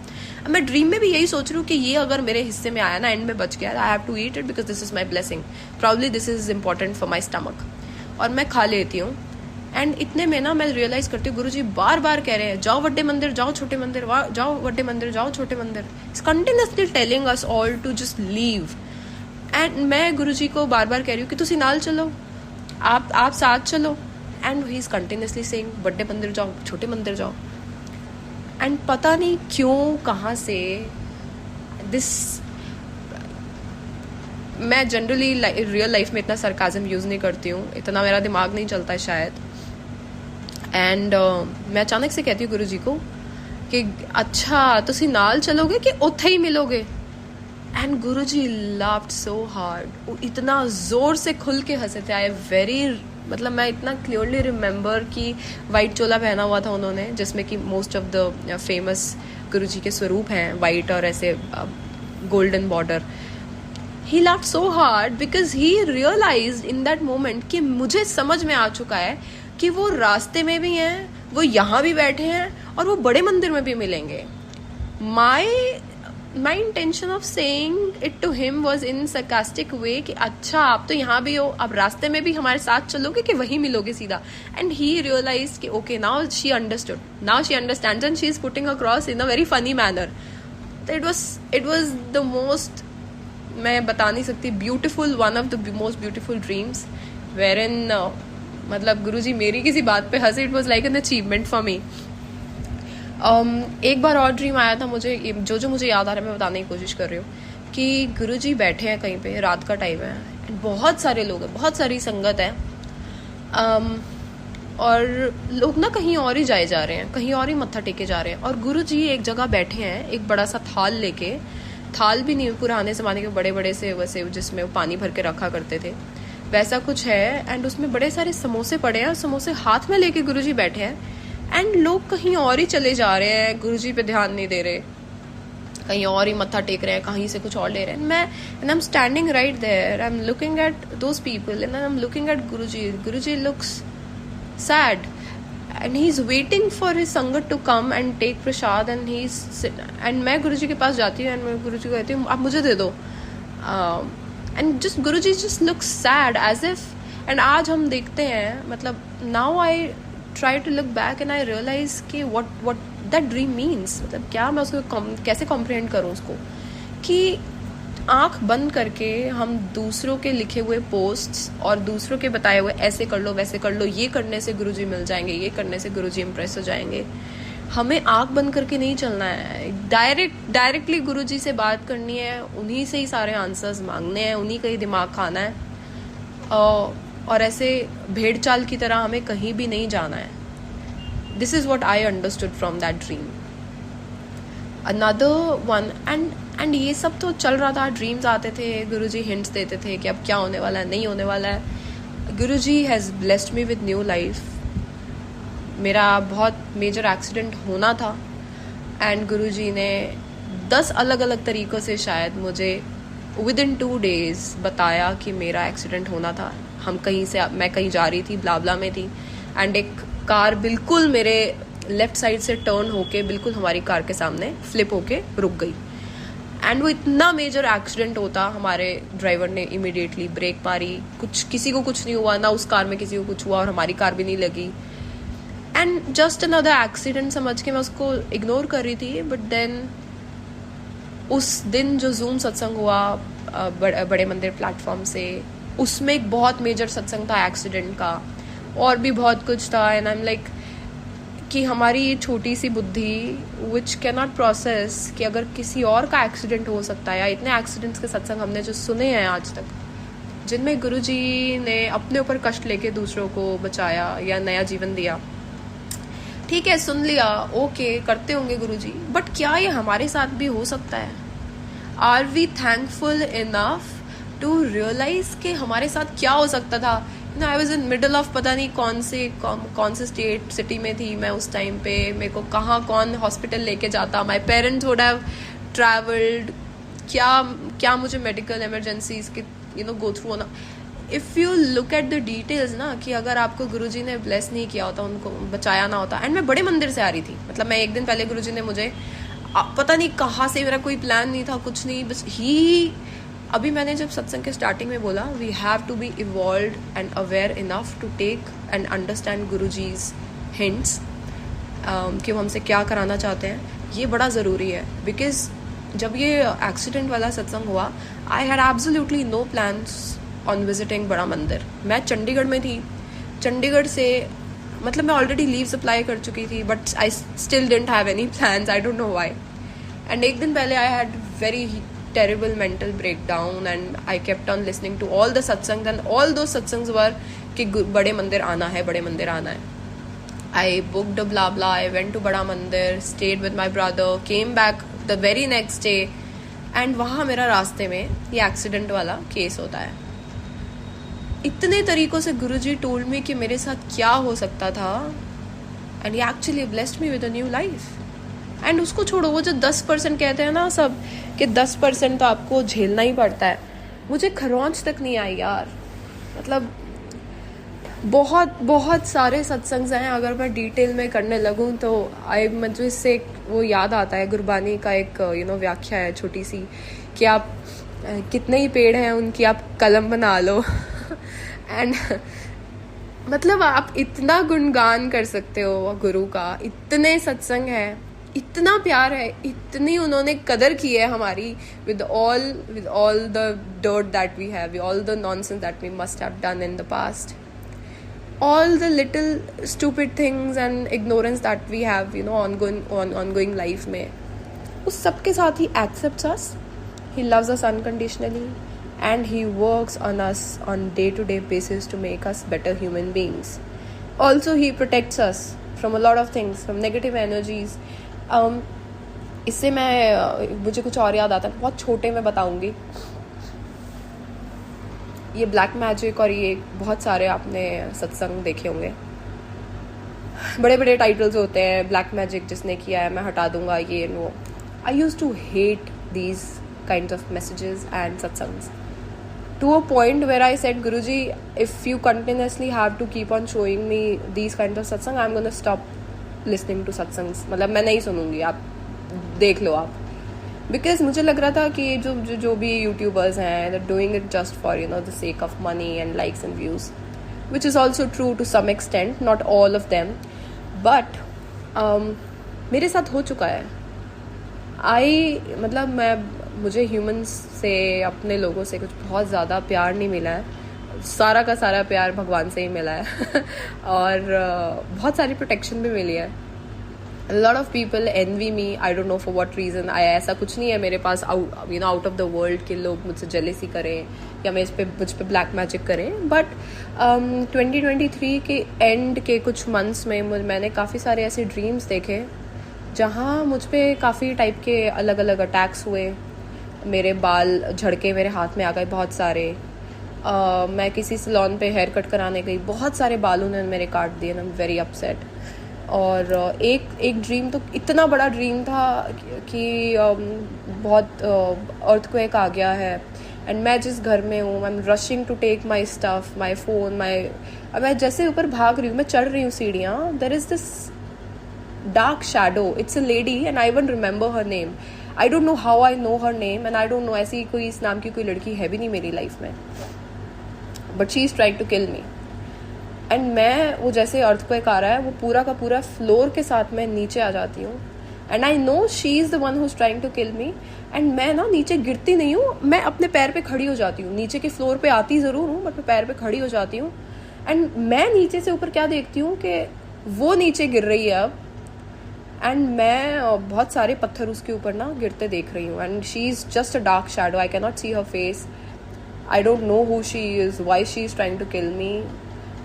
[SPEAKER 1] मैं ड्रीम में भी यही सोच रही हूँ कि ये अगर मेरे हिस्से में आया ना, एंड में बच गया, I have to eat it because this is my blessing, probably this is important for my stomach. और मैं खा लेती हूँ. एंड इतने में ना मैं रियलाइज करती हूँ गुरुजी बार बार कह रहे हैं जाओ बड़े मंदिर, जाओ छोटे मंदिर, जाओ बड़े मंदिर, जाओ छोटे मंदिर. It's continuously telling us all to just leave. And मैं गुरुजी को बार बार कह रही हूँ कि तुसी नाल चलो, आप साथ चलो. And he is continuously saying बड़े मंदिर जाओ, छोटे मंदिर जाओ. एंड पता नहीं क्यों कहाँ से दिस, मैं जनरली रियल लाइफ में इतना सरकाजम यूज़ नहीं करती हूँ, इतना मेरा दिमाग नहीं चलता है शायद. एंड मैं अचानक से कहती हूँ गुरुजी को कि अच्छा तुसी नाल चलोगे कि उत्थे ही मिलोगे. And Guruji laughed so hard, वो इतना ज़ोर से खुल के हंसे थे. आई वेरी, मतलब मैं इतना क्लियरली रिमेंबर कि वाइट चोला पहना हुआ था उन्होंने, जिसमें कि मोस्ट ऑफ द फेमस गुरुजी के स्वरूप हैं, वाइट और ऐसे golden border. He laughed so hard because he realized in that moment कि मुझे समझ में आ चुका है कि वो रास्ते में भी हैं, वो यहाँ भी बैठे हैं और वो बड़े मंदिर में भी मिलेंगे. My intention of saying it to him was in sarcastic way कि अच्छा आप तो यहाँ भी हो, अब रास्ते में भी हमारे साथ चलोगे कि वहीं मिलोगे सीधा. And he realized कि okay, now she understood, now she understands and she is putting across in a very funny manner. It was the most, मैं बता नहीं सकती, beautiful, one of the most beautiful dreams were in मतलब गुरुजी मेरी किसी बात पे हंसे. It was like an achievement for me. एक बार और ड्रीम आया था मुझे, जो मुझे याद आ रहा है मैं बताने की कोशिश कर रही हूँ कि गुरुजी बैठे हैं कहीं पे, रात का टाइम है, बहुत सारे लोग हैं, बहुत सारी संगत है, और लोग ना कहीं और ही जाए जा रहे हैं, कहीं और ही मत्था टेके जा रहे हैं, और गुरुजी एक जगह बैठे हैं एक बड़ा सा थाल लेके, थाल भी नहीं, पुराने ज़माने के बड़े बड़े से वैसे जिसमें वो पानी भर के रखा करते थे, वैसा कुछ है, एंड उसमें बड़े सारे समोसे पड़े हैं, समोसे हाथ में लेके गुरुजी बैठे हैं, एंड लोग कहीं और ही चले जा रहे हैं, गुरुजी पे ध्यान नहीं दे रहे, कहीं और ही मत्था टेक रहे हैं, कहीं से कुछ और ले रहे हैं. मैं and I am standing right there, I am looking at those people and I am looking at Guruji. Guruji looks sad and he's waiting for his sangat to come and take prasad and and मैं गुरुजी के पास जाती हूँ and मैं गुरुजी को कहती हूँ आप मुझे दे दो, and just Guruji just looks sad as if, and आज हम देखते हैं, मतलब now I try to look back and I realize कि what that dream means, मतलब क्या मैं उसको कैसे comprehend करूँ उसको, कि आंख बंद करके हम दूसरों के लिखे हुए पोस्ट्स और दूसरों के बताए हुए ऐसे कर लो वैसे कर लो, ये करने से गुरुजी मिल जाएंगे, ये करने से गुरुजी इम्प्रेस हो जाएंगे, हमें आंख बंद करके नहीं चलना है. डायरेक्टली गुरुजी से बात करनी है, उन्हीं से ही सारे आंसर्स मांगने हैं, उन्हीं का ही दिमाग खाना है, और ऐसे भेड़ चाल की तरह हमें कहीं भी नहीं जाना है. This is what I understood from that dream. Another one, and ये सब तो चल रहा था, ड्रीम्स आते थे, गुरुजी हिंट्स देते थे कि अब क्या होने वाला है, नहीं होने वाला है. Guruji has blessed me with new life. मेरा बहुत मेजर एक्सीडेंट होना था एंड गुरुजी ने 10 अलग अलग तरीक़ों से शायद मुझे विद इन 2 days बताया कि मेरा एक्सीडेंट होना था. मैं कहीं जा रही थी, ब्लाबला में थी, एंड एक कार बिल्कुल मेरे लेफ्ट साइड से टर्न होके बिल्कुल हमारी कार के सामने फ्लिप होके रुक गई. एंड वो इतना मेजर एक्सीडेंट होता, हमारे ड्राइवर ने इमिडिएटली ब्रेक मारी, किसी को कुछ नहीं हुआ, ना उस कार में किसी को कुछ हुआ, और हमारी कार भी नहीं लगी. एंड जस्ट अनदर एक्सीडेंट समझ के मैं उसको इग्नोर कर रही थी. बट देन उस दिन जो जूम सत्संग हुआ बड़े मंदिर प्लेटफॉर्म से, उसमें एक बहुत मेजर सत्संग था एक्सीडेंट का, और भी बहुत कुछ था. एंड आई एम लाइक कि हमारी ये छोटी सी बुद्धि विच कैन नॉट प्रोसेस कि अगर किसी और का एक्सीडेंट हो सकता है, या इतने एक्सीडेंट्स के सत्संग हमने जो सुने हैं आज तक, जिनमें गुरुजी ने अपने ऊपर कष्ट लेके दूसरों को बचाया या नया जीवन दिया. ठीक है, सुन लिया, ओके, करते होंगे गुरुजी, बट क्या ये हमारे साथ भी हो सकता है? Are we thankful enough to realise कि हमारे साथ क्या हो सकता था? I was in middle of पता नहीं कौन से स्टेट सिटी में थी मैं उस टाइम पे, मेरे को कौन हॉस्पिटल लेके जाता, my parents would have travelled, क्या मुझे मेडिकल इमरजेंसीज के गो थ्रू होना. If you look at the details ना, कि अगर आपको गुरुजी ने ब्लेस नहीं किया होता, उनको बचाया ना होता. एंड मैं बड़े मंदिर से आ रही थी, मतलब मैं एक दिन पहले गुरुजी ने मुझे पता नहीं कहाँ से, मेरा कोई प्लान नहीं था, कुछ नहीं, बस अभी मैंने जब सत्संग के स्टार्टिंग में बोला, we have to be evolved and aware enough to take and understand Guruji's hints, कि वो हमसे क्या कराना चाहते हैं, ये बड़ा ज़रूरी है. बिकॉज जब ये एक्सीडेंट वाला सत्संग हुआ, I had absolutely no plans on visiting बड़ा मंदिर. मैं चंडीगढ़ में थी, चंडीगढ़ से मतलब मैं ऑलरेडी लीव्स अप्लाई कर चुकी थी, but I still didn't have any plans, I don't know why. And एक दिन पहले I had very terrible mental breakdown and I kept on listening to all the satsangs, and all those satsangs were कि बड़े मंदिर आना है, बड़े मंदिर आना है. I booked a blah blah, I went to बड़ा मंदिर, stayed with my brother, came back the very next day, and वहाँ मेरा रास्ते में ये एक्सीडेंट वाला केस होता है. इतने तरीक़ों से गुरुजी told me कि मेरे साथ क्या हो सकता था, and he actually blessed me with a new life. And उसको छोड़ो, वो जो 10% कहते हैं ना सब, कि 10% तो आपको झेलना ही पड़ता है, मुझे खरोंच तक नहीं आई यार. मतलब बहुत बहुत सारे सत्संग हैं, अगर मैं डिटेल में करने लगूँ तो मुझे इससे वो याद आता है, गुरबानी का एक व्याख्या है छोटी सी, कि आप कितने ही पेड़ हैं उनकी आप कलम बना लो. एंड मतलब आप इतना गुणगान कर सकते हो गुरु का, इतने सत्संग है, इतना प्यार है, इतनी उन्होंने कदर की है हमारी, with all the dirt that we have, all the nonsense that we must have done in the past, all the little stupid things and ignorance that we have ongoing life में, उस सब के साथ ही accepts us He loves us unconditionally and He works on us on day-to-day basis to make us better human beings. Also, He protects us from a lot of things, from negative energies. इससे मुझे कुछ और याद आता है, बहुत छोटे में बताऊंगी. ये ब्लैक मैजिक और ये बहुत सारे आपने सत्संग देखे होंगे, बड़े बड़े टाइटल्स होते हैं, ब्लैक मैजिक जिसने किया है मैं हटा दूंगा, ये वो. I use to hate these kind of messages and satsangs to a point where I said, Guruji, if you continuously have to keep on showing me these kinds of satsang, I'm going to stop listening to satsangs. मतलब मैं नहीं सुनूंगी, आप देख लो आप. Because मुझे लग रहा था कि जो भी यूट्यूबर्स हैं, they're doing it just for the sake of money and likes and views, which is also true to some extent, not all of them. But मेरे साथ हो चुका है. मुझे ह्यूमंस से, अपने लोगों से कुछ बहुत ज़्यादा प्यार नहीं मिला है. सारा का सारा प्यार भगवान से ही मिला है और बहुत सारी प्रोटेक्शन भी मिली है. Lot of people envy me, I don't know for what reason. ऐसा कुछ नहीं है मेरे पास आउट ऑफ द वर्ल्ड के लोग मुझसे जेलेसी करें या मुझ पे ब्लैक मैजिक करें. बट 2023 के एंड के कुछ मंथ्स में मैंने काफ़ी सारे ऐसे ड्रीम्स देखे जहाँ मुझ पे काफ़ी टाइप के अलग अलग अटैक्स हुए. मेरे बाल झड़के मेरे हाथ में आ गए बहुत सारे. मैं किसी सैलून पे हेयर कट कराने गई, बहुत सारे बाल उन्होंने मेरे काट दिए. आई एम वेरी अपसेट. और एक ड्रीम तो इतना बड़ा ड्रीम था कि बहुत अर्थक्वेक आ गया है एंड मैं जिस घर में हूँ, I am rushing to take my stuff, my phone, मैं जैसे ऊपर भाग रही हूँ, मैं चढ़ रही हूँ सीढ़ियाँ. There is this dark shadow. It's a lady and I even remember her name. I don't know how I know her name and I don't know ऐसी कोई इस नाम की कोई लड़की है भी नहीं मेरी लाइफ में. But she is trying to kill me. And मैं वो जैसे earthquake आ रहा है, वो पूरा का पूरा फ्लोर के साथ मैं नीचे आ जाती हूँ. And I know she is the one who's trying to kill me. And मैं ना नीचे गिरती नहीं हूँ, मैं अपने पैर पे खड़ी हो जाती हूँ. नीचे के फ्लोर पे आती ज़रूर हूँ बट मैं पैर पे खड़ी हो जाती हूँ. And मैं नीचे से ऊपर क्या देखती हूँ कि वो नीचे गिर रही है अब एंड मैं बहुत सारे पत्थर उसके ऊपर ना गिरते देख रही हूँ. And she is just a dark shadow. I can not see her face. I don't know who she is, why she is trying to kill me.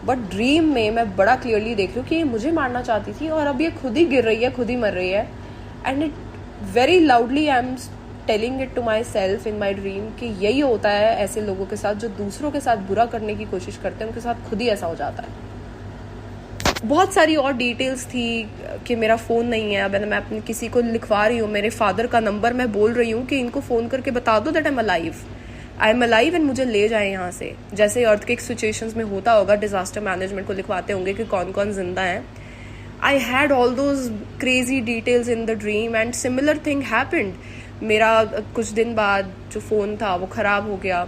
[SPEAKER 1] But dream में मैं बड़ा क्लियरली देख रही हूँ कि ये मुझे मारना चाहती थी और अब ये खुद ही गिर रही है, खुद ही मर रही है. And it very loudly I am telling it to myself in my dream कि यही होता है ऐसे लोगों के साथ जो दूसरों के साथ बुरा करने की कोशिश करते हैं, उनके साथ खुद ही ऐसा हो जाता है. बहुत सारी और डिटेल्स थी कि मेरा फ़ोन नहीं है. अब मैं अपने किसी को लिखवा रही हूँ, मेरे फादर का नंबर मैं बोल रही हूँ कि इनको फ़ोन करके बता दो that I am alive and मुझे ले जाएं यहाँ से. जैसे अर्थक्वेक सिचुएशंस में होता होगा, डिज़ास्टर मैनेजमेंट को लिखवाते होंगे कि कौन कौन जिंदा है. I had all those crazy details in the dream and similar thing happened. मेरा कुछ दिन बाद जो फ़ोन था वो ख़राब हो गया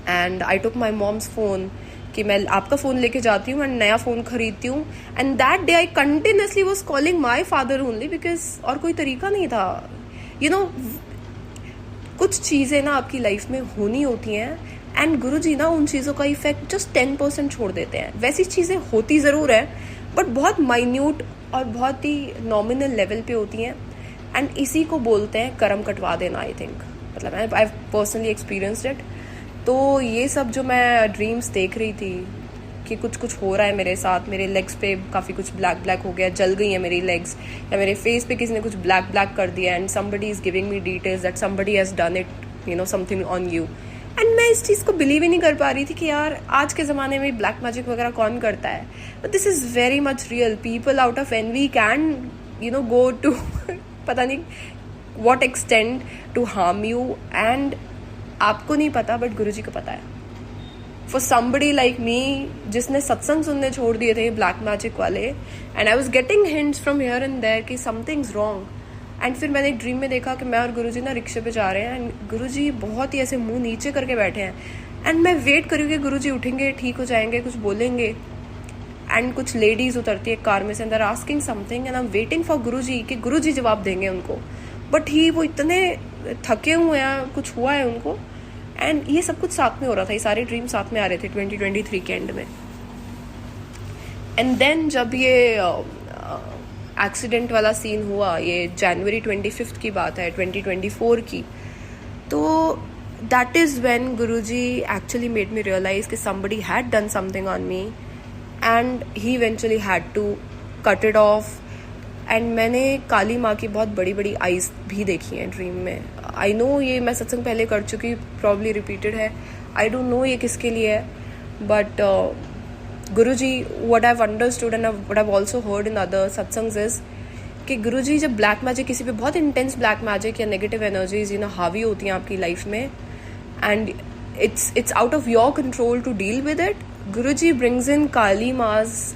[SPEAKER 1] and I took my mom's phone कि मैं आपका फ़ोन लेके जाती हूँ एंड नया फ़ोन खरीदती हूँ. And that day I continuously was calling my father only because और कोई तरीका नहीं था. कुछ चीज़ें ना आपकी लाइफ में होनी होती हैं एंड गुरुजी ना उन चीज़ों का इफेक्ट जस्ट 10% छोड़ देते हैं. वैसी चीज़ें होती ज़रूर है बट बहुत माइन्यूट और बहुत ही नॉमिनल लेवल पे होती हैं. एंड इसी को बोलते हैं कर्म कटवा देना. आई थिंक मतलब आई पर्सनली एक्सपीरियंस्ड इट. तो ये सब जो मैं ड्रीम्स देख रही थी कि कुछ हो रहा है मेरे साथ, मेरे लेग्स पे काफ़ी कुछ ब्लैक हो गया, जल गई है मेरी लेग्स, या मेरे फेस पे किसी ने कुछ ब्लैक कर दिया and somebody is giving me details that somebody has done it something on you. And मैं इस चीज़ को बिलीव ही नहीं कर पा रही थी कि यार आज के ज़माने में ब्लैक मैजिक वगैरह कौन करता है. But this is very much real. People out of envy can go to पता नहीं what extend to harm you and आपको नहीं पता बट गुरुजी को पता है. फॉर समबडी लाइक मी जिसने सत्संग सुनने छोड़ दिए थे ब्लैक मैजिक वाले, and I was getting hints from here and there कि समथिंग्स रॉन्ग. एंड फिर मैंने एक ड्रीम में देखा कि मैं और गुरुजी ना रिक्शे पे जा रहे हैं एंड गुरुजी बहुत ही ऐसे मुंह नीचे करके बैठे हैं एंड मैं वेट करूँ कि गुरुजी उठेंगे, ठीक हो जाएंगे, कुछ बोलेंगे. एंड कुछ लेडीज उतरती है कार में से and they are asking something and I am waiting for Guruji कि गुरुजी जवाब देंगे उनको. बट वो इतने थके हुए हैं, कुछ हुआ है उनको. एंड ये सब कुछ साथ में हो रहा था, ये सारे ड्रीम साथ में आ रहे थे 2023 के एंड में. एंड देन जब ये एक्सीडेंट वाला सीन हुआ, ये जनवरी 25 की बात है 2024 की, तो that is when Guruji actually made me realize कि somebody had done something on me and he eventually had to cut it off. And मैंने काली माँ की बहुत बड़ी बड़ी आइज़ भी देखी हैं ड्रीम में. आई नो ये मैं सत्संग पहले कर चुकी, प्रॉब्ली रिपीटेड है, आई डोंट नो ये किसके लिए है, but Guruji what I have understood and what I have also heard in other satsangs is कि गुरुजी जब ब्लैक मैजिक किसी पे बहुत इंटेंस ब्लैक मैजिक या नेगेटिव एनर्जीज हावी होती हैं आपकी लाइफ में and it's out of your control to deal with it, Guruji brings in Kali Ma's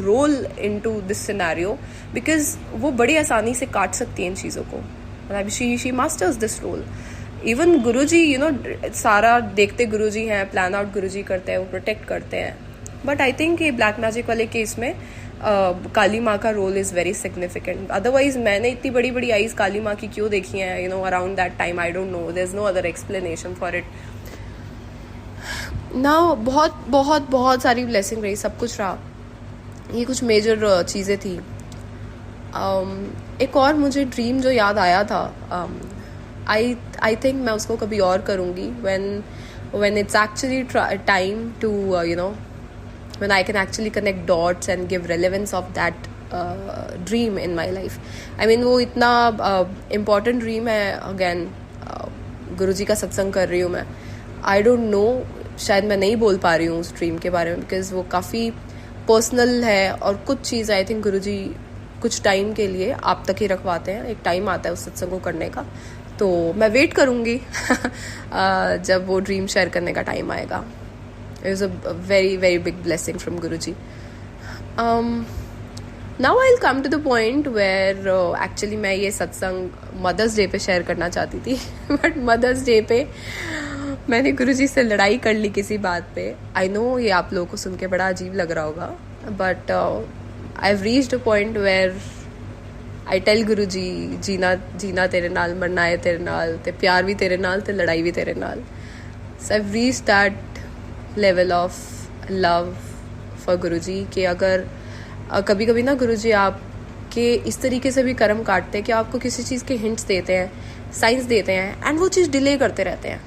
[SPEAKER 1] role into this scenario because वो बड़ी आसानी से काट सकती हैं इन चीज़ों को. मतलब she masters this role. Even Guruji सारा देखते गुरुजी हैं, प्लान आउट गुरुजी करते हैं, वो प्रोटेक्ट करते हैं. बट आई थिंक ये ब्लैक मैजिक वाले केस में काली माँ का role is very significant. Otherwise मैंने इतनी बड़ी बड़ी आइज़ काली माँ की क्यों देखी हैं around that time, I don't know, there is no other explanation for it. ना बहुत बहुत बहुत सारी ब्लेसिंग रही, सब कुछ रहा. ये कुछ मेजर चीज़ें थी. एक और मुझे ड्रीम जो याद आया था, आई थिंक मैं उसको कभी और करूँगी when it's actually time to when I can actually connect dots and give relevance of that dream in my life. I mean वो इतना important dream है. अगेन गुरुजी का सत्संग कर रही हूँ मैं. आई डोंट नो, शायद मैं नहीं बोल पा रही हूँ उस ड्रीम के बारे में बिकॉज वो काफ़ी पर्सनल है और कुछ चीज़ आई थिंक गुरुजी कुछ टाइम के लिए आप तक ही रखवाते हैं. एक टाइम आता है उस सत्संग को करने का, तो मैं वेट करूँगी जब वो ड्रीम शेयर करने का टाइम आएगा. It was a very very big blessing from Guruji. Now I will come to the point where actually मैं ये सत्संग मदर्स डे पे शेयर करना चाहती थी बट मदर्स डे पे मैंने गुरुजी से लड़ाई कर ली किसी बात पे. आई नो ये आप लोगों को सुन के बड़ा अजीब लग रहा होगा, but I have reached a point where I tell Guruji जीना तेरे नाल, मरना है तेरे नाल, ते प्यार भी तेरे नाल, ते लड़ाई भी तेरे नाल. So I have reached that level of love for Guruji कि अगर कभी कभी ना गुरुजी आपके इस तरीके से भी कर्म काटते हैं कि आपको किसी चीज़ के हिंट्स देते हैं, साइंस देते हैं एंड वो चीज़ डिले करते रहते हैं.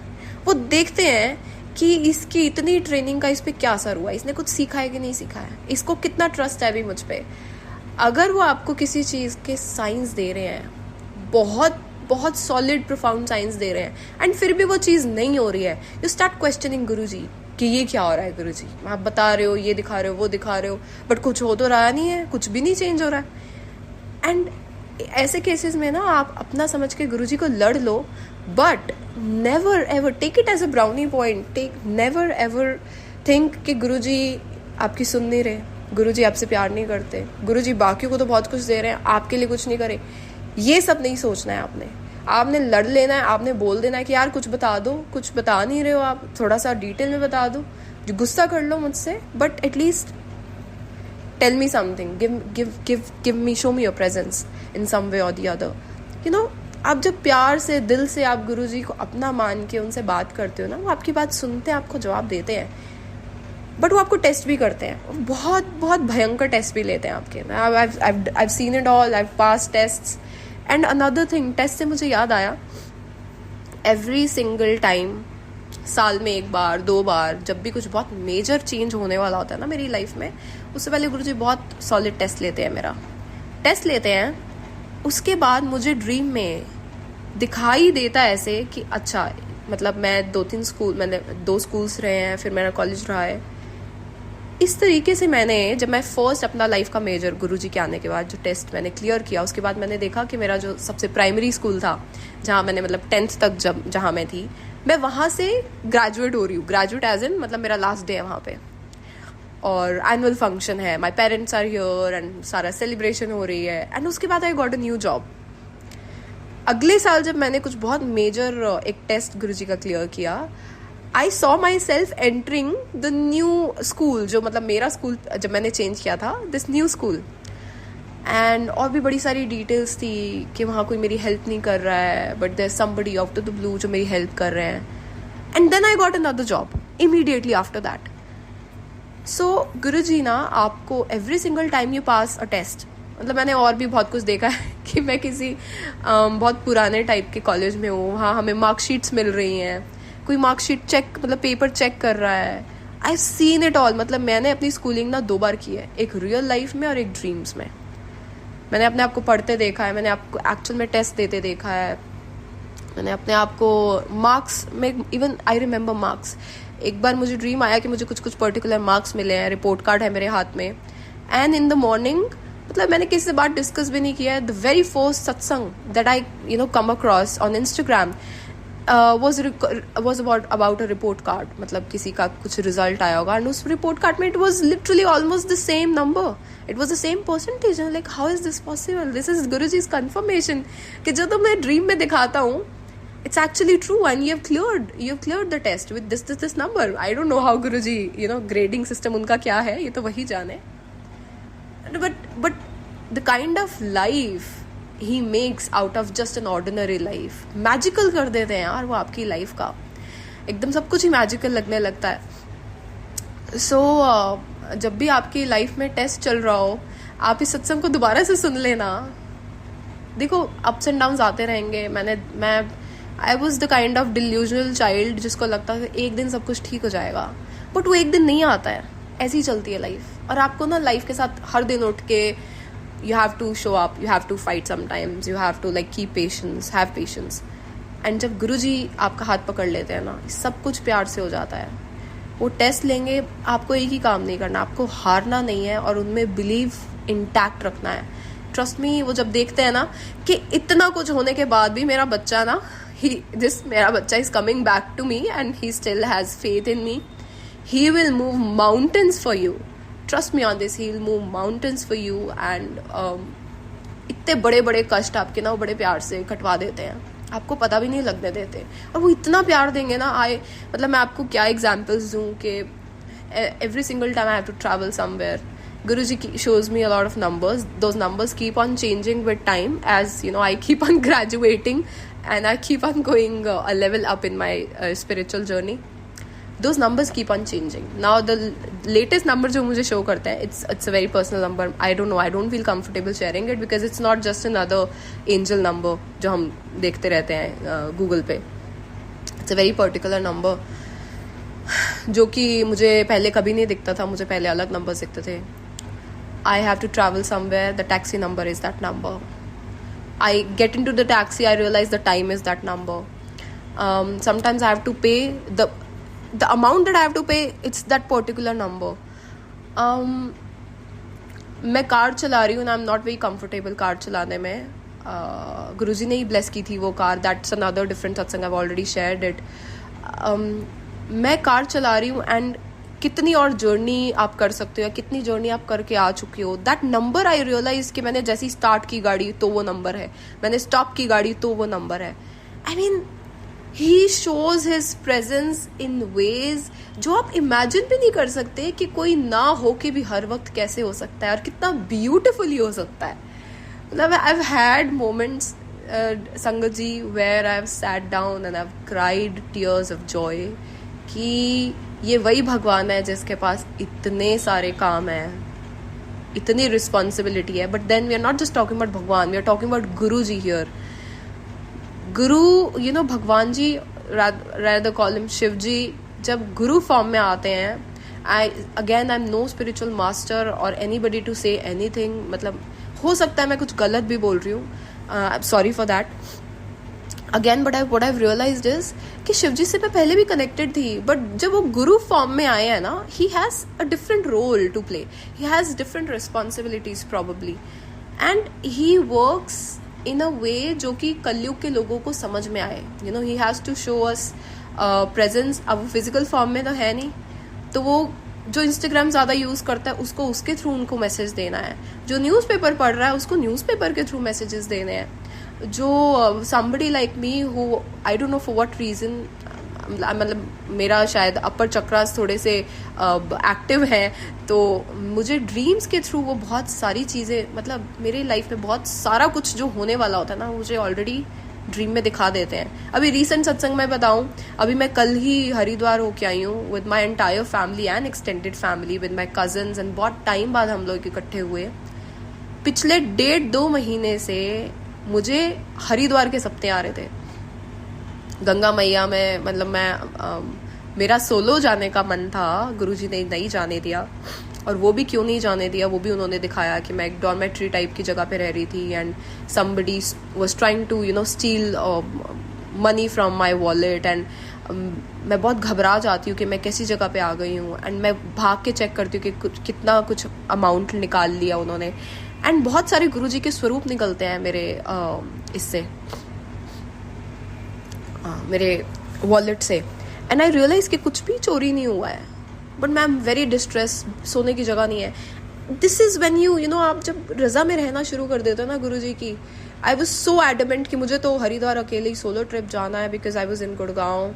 [SPEAKER 1] वो देखते हैं कि इसकी इतनी ट्रेनिंग का इस पर क्या असर हुआ, इसने कुछ सीखा है कि नहीं सीखा है, इसको कितना ट्रस्ट है अभी मुझ पर. अगर वो आपको किसी चीज़ के साइंस दे रहे हैं, बहुत बहुत सॉलिड प्रोफाउंड साइंस दे रहे हैं एंड फिर भी वो चीज़ नहीं हो रही है, यू स्टार्ट क्वेश्चनिंग गुरुजी कि ये क्या हो रहा है गुरुजी, आप बता रहे हो, ये दिखा रहे हो, वो दिखा रहे हो, बट कुछ हो तो रहा नहीं है, कुछ भी नहीं चेंज हो रहा है. एंड ऐसे केसेस में ना आप अपना समझ के गुरुजी को लड़ लो, but never ever take it as a brownie point. Never ever think कि गुरुजी आपकी सुन नहीं रहे, गुरुजी आपसे प्यार नहीं करते, गुरुजी बाकियों को तो बहुत कुछ दे रहे हैं, आपके लिए कुछ नहीं करे. ये सब नहीं सोचना है आपने लड़ लेना है. आपने बोल देना है कि यार कुछ बता दो, कुछ बता नहीं रहे हो आप, थोड़ा सा डिटेल में बता दो, जो गुस्सा कर लो मुझसे, but at least tell me something, give me, show me your presence in some way or the other. आप जब प्यार से दिल से आप गुरुजी को अपना मान के उनसे बात करते हो ना, वो आपकी बात सुनते हैं, आपको जवाब देते हैं, बट वो आपको टेस्ट भी करते हैं, बहुत बहुत भयंकर टेस्ट भी लेते हैं आपके. I've seen it all, I've passed tests. And another thing, test से मुझे याद आया, एवरी सिंगल टाइम, साल में एक बार 2 बार, जब भी कुछ बहुत मेजर चेंज होने वाला होता है ना मेरी लाइफ में, उससे पहले गुरुजी बहुत सॉलिड टेस्ट लेते हैं, मेरा टेस्ट लेते हैं. उसके बाद मुझे ड्रीम में दिखाई देता ऐसे कि अच्छा, मतलब मैं 2 स्कूल्स रहे हैं, फिर मेरा कॉलेज रहा है. इस तरीके से मैंने, जब मैं फर्स्ट अपना लाइफ का मेजर गुरुजी के आने के बाद जो टेस्ट मैंने क्लियर किया, उसके बाद मैंने देखा कि मेरा जो सबसे प्राइमरी स्कूल था, जहाँ मैंने मतलब 10th तक जहाँ मैं थी, मैं वहाँ से ग्रेजुएट हो रही हूँ. ग्रेजुएट एज इन मतलब मेरा लास्ट डे है वहाँ पे, और एनुअल फंक्शन है, my parents are here and सारा सेलिब्रेशन हो रही है. एंड उसके बाद I got a new job. अगले साल जब मैंने कुछ बहुत मेजर एक टेस्ट गुरुजी का क्लियर किया, I saw myself entering the new school, जो मतलब मेरा स्कूल जब मैंने चेंज किया था, this new school. एंड और भी बड़ी सारी डिटेल्स थी कि वहाँ कोई मेरी हेल्प नहीं कर रहा है, but there somebody out of the blue जो मेरी हेल्प कर रहे हैं. And then I got another job immediately after that. So Guruji ना आपको every single time you pass a test, मतलब मैंने और भी बहुत कुछ देखा है कि मैं किसी बहुत पुराने टाइप के कॉलेज में हूँ, वहाँ हमें मार्कशीट्स मिल रही हैं, कोई मार्कशीट चेक मतलब पेपर चेक कर रहा है। I seen it all. मतलब मैंने अपनी स्कूलिंग ना 2 बार की है, एक रियल लाइफ में और एक ड्रीम्स में। मैंने अपने आप को पढ़ते देखा है, मैंने आपको एक्चुअल में टेस्ट देते देखा है, मैंने अपने आप को मार्क्स में, इवन आई रिमेंबर मार्क्स, एक बार मुझे ड्रीम आया कि मुझे कुछ कुछ पर्टिकुलर मार्क्स मिले हैं, रिपोर्ट कार्ड है मेरे हाथ में, एंड इन द मॉर्निंग, मतलब मैंने किसी से बात डिस्कस भी नहीं किया है, द वेरी फर्स्ट सत्संग that I come across on Instagram was about a report card. मतलब किसी का कुछ रिजल्ट आया होगा, एंड उस रिपोर्ट कार्ड में it was literally almost the same number, it was the same percentage, and like how is this possible? This is Guruji's confirmation कि जो मैं ड्रीम में दिखाता हूँ, it's actually true, and you have cleared the test with this number. I don't know how Guruji grading system उनका क्या है, ये तो वही जाने, but the kind of life he makes out of just an ordinary life, magical कर देते हैं यार वो आपकी लाइफ का, एकदम सब कुछ ही मैजिकल लगने लगता है। सो जब भी आपकी लाइफ में टेस्ट चल रहा हो, आप इस सत्संग को दोबारा से सुन लेना। देखो अप्स एंड डाउन्स आते रहेंगे। मैं I was the kind of delusional child जिसको लगता है एक दिन सब कुछ ठीक हो जाएगा, बट वो एक दिन नहीं आता है, ऐसी ही चलती है लाइफ। और आपको ना लाइफ के साथ हर दिन उठ के you have to show up, you have to fight sometimes, you have to like keep patience, have patience, and जब गुरुजी आपका हाथ पकड़ लेते हैं ना, सब कुछ प्यार से हो जाता है। वो टेस्ट लेंगे, आपको एक ही काम नहीं करना, आपको हारना नहीं है और उनमें बिलीव इंटैक्ट रखना है। ट्रस्ट मी, वो जब देखते हैं ना कि इतना कुछ होने के बाद भी मेरा बच्चा ना मेरा बच्चा is coming back to me and he still has faith in me, he will move mountains for you, trust me on this, he will move mountains for you, and इतने बड़े बड़े कष्ट आपके ना वो बड़े प्यार से कटवा देते हैं, आपको पता भी नहीं लगने देते। और वो इतना प्यार देंगे ना, मतलब मैं आपको क्या एग्जाम्पल्स दूँ कि every single time I have to travel somewhere, Guruji shows me a lot of numbers. Those numbers keep on changing with time, as I keep on graduating and I keep on going a level up in my spiritual journey. Those numbers keep on changing. Now the latest number जो मुझे show करता है, it's a very personal number. I don't know, I don't feel comfortable sharing it because it's not just another angel number जो हम देखते रहते हैं Google पे. It's a very particular number जो कि मुझे पहले कभी नहीं दिखता था, मुझे पहले अलग numbers दिखते थे. I have to travel somewhere, the taxi number is that number. I get into the taxi, I realize the time is that number. Sometimes I have to pay the amount that I have to pay, it's that particular number. मैं car चला रही हूँ ना, I'm not very comfortable car चलाने में. गुरुजी ने ही bless की थी वो car, that's another different satsang, I've already shared it. मैं कार चला रही हूँ एंड कितनी और जर्नी आप कर सकते हो या कितनी जर्नी आप करके आ चुके हो, दैट नंबर आई रियलाइज कि मैंने जैसे ही स्टार्ट की गाड़ी तो वो नंबर है, मैंने स्टॉप की गाड़ी तो वो नंबर है. I mean he shows his presence in ways जो आप इमेजिन भी नहीं कर सकते कि कोई ना हो के भी हर वक्त कैसे हो सकता है और कितना ब्यूटिफुली हो सकता है. मतलब I have had moments sangat ji where I have sat down and I have cried tears of joy कि ये वही भगवान है जिसके पास इतने सारे काम हैं, इतनी रिस्पॉन्सिबिलिटी है. But then we are not just talking about Bhagwan, we are talking about Guru ji here. गुरु भगवान जी, rather call him शिव जी, जब गुरु फॉर्म में आते हैं, I am know spiritual master और एनीबडी टू से एनीथिंग. मतलब हो सकता है मैं कुछ गलत भी बोल रही हूँ, I am sorry for that. Again but what I've realized is कि शिवजी से मैं पहले भी कनेक्टेड थी, बट जब वो गुरु फॉर्म में आए हैं ना, he has a different role to play, he has different responsibilities probably, and he works in a way जो कि कलयुग के लोगों को समझ में आए. He has to show us presence. अब वो फिजिकल फॉर्म में तो है नहीं, तो वो जो इंस्टाग्राम ज़्यादा यूज़ करता है उसको उसके थ्रू उनको मैसेज देना है, जो न्यूज़पेपर पढ़ रहा है उसको न्यूज़पेपर के थ्रू मैसेजेस देने हैं, जो somebody like me who I don't know for what reason, मतलब मेरा शायद अपर चक्रास थोड़े से एक्टिव हैं, तो मुझे ड्रीम्स के थ्रू वो बहुत सारी चीज़ें, मतलब मेरे लाइफ में बहुत सारा कुछ जो होने वाला होता है ना, मुझे ऑलरेडी ड्रीम में दिखा देते हैं. अभी रिसेंट सत्संग में बताऊं, अभी मैं कल ही हरिद्वार होके आई हूँ with my entire family and extended family, with my cousins, and बहुत टाइम बाद हम लोग इकट्ठे हुए. पिछले 1.5-2 महीने से मुझे हरिद्वार के सपने आ रहे थे, गंगा मैया में, मतलब मेरा सोलो जाने का मन था, गुरुजी ने नहीं जाने दिया। और वो भी क्यों नहीं जाने दिया, वो भी उन्होंने दिखाया कि मैं एक डॉर्मेट्री टाइप की जगह पे रह रही थी and somebody was trying to steal money from my wallet and मैं बहुत घबरा जाती हूँ कि मैं कैसी जगह पे आ गई हूँ एंड मैं भाग के चेक करती हूँ कि कितना कुछ अमाउंट निकाल लिया उन्होंने। एंड बहुत सारे गुरुजी के स्वरूप निकलते हैं मेरे इससे मेरे वॉलेट से एंड आई रियलाइज कि कुछ भी चोरी नहीं हुआ है, बट मैं एम वेरी डिस्ट्रेस, सोने की जगह नहीं है। दिस इज़ व्हेन यू आप जब रज़ा में रहना शुरू कर देते हो ना गुरुजी की। आई वॉज सो एडमेंट कि मुझे तो हरिद्वार अकेले ही सोलो ट्रिप जाना है because I was in Gurgaon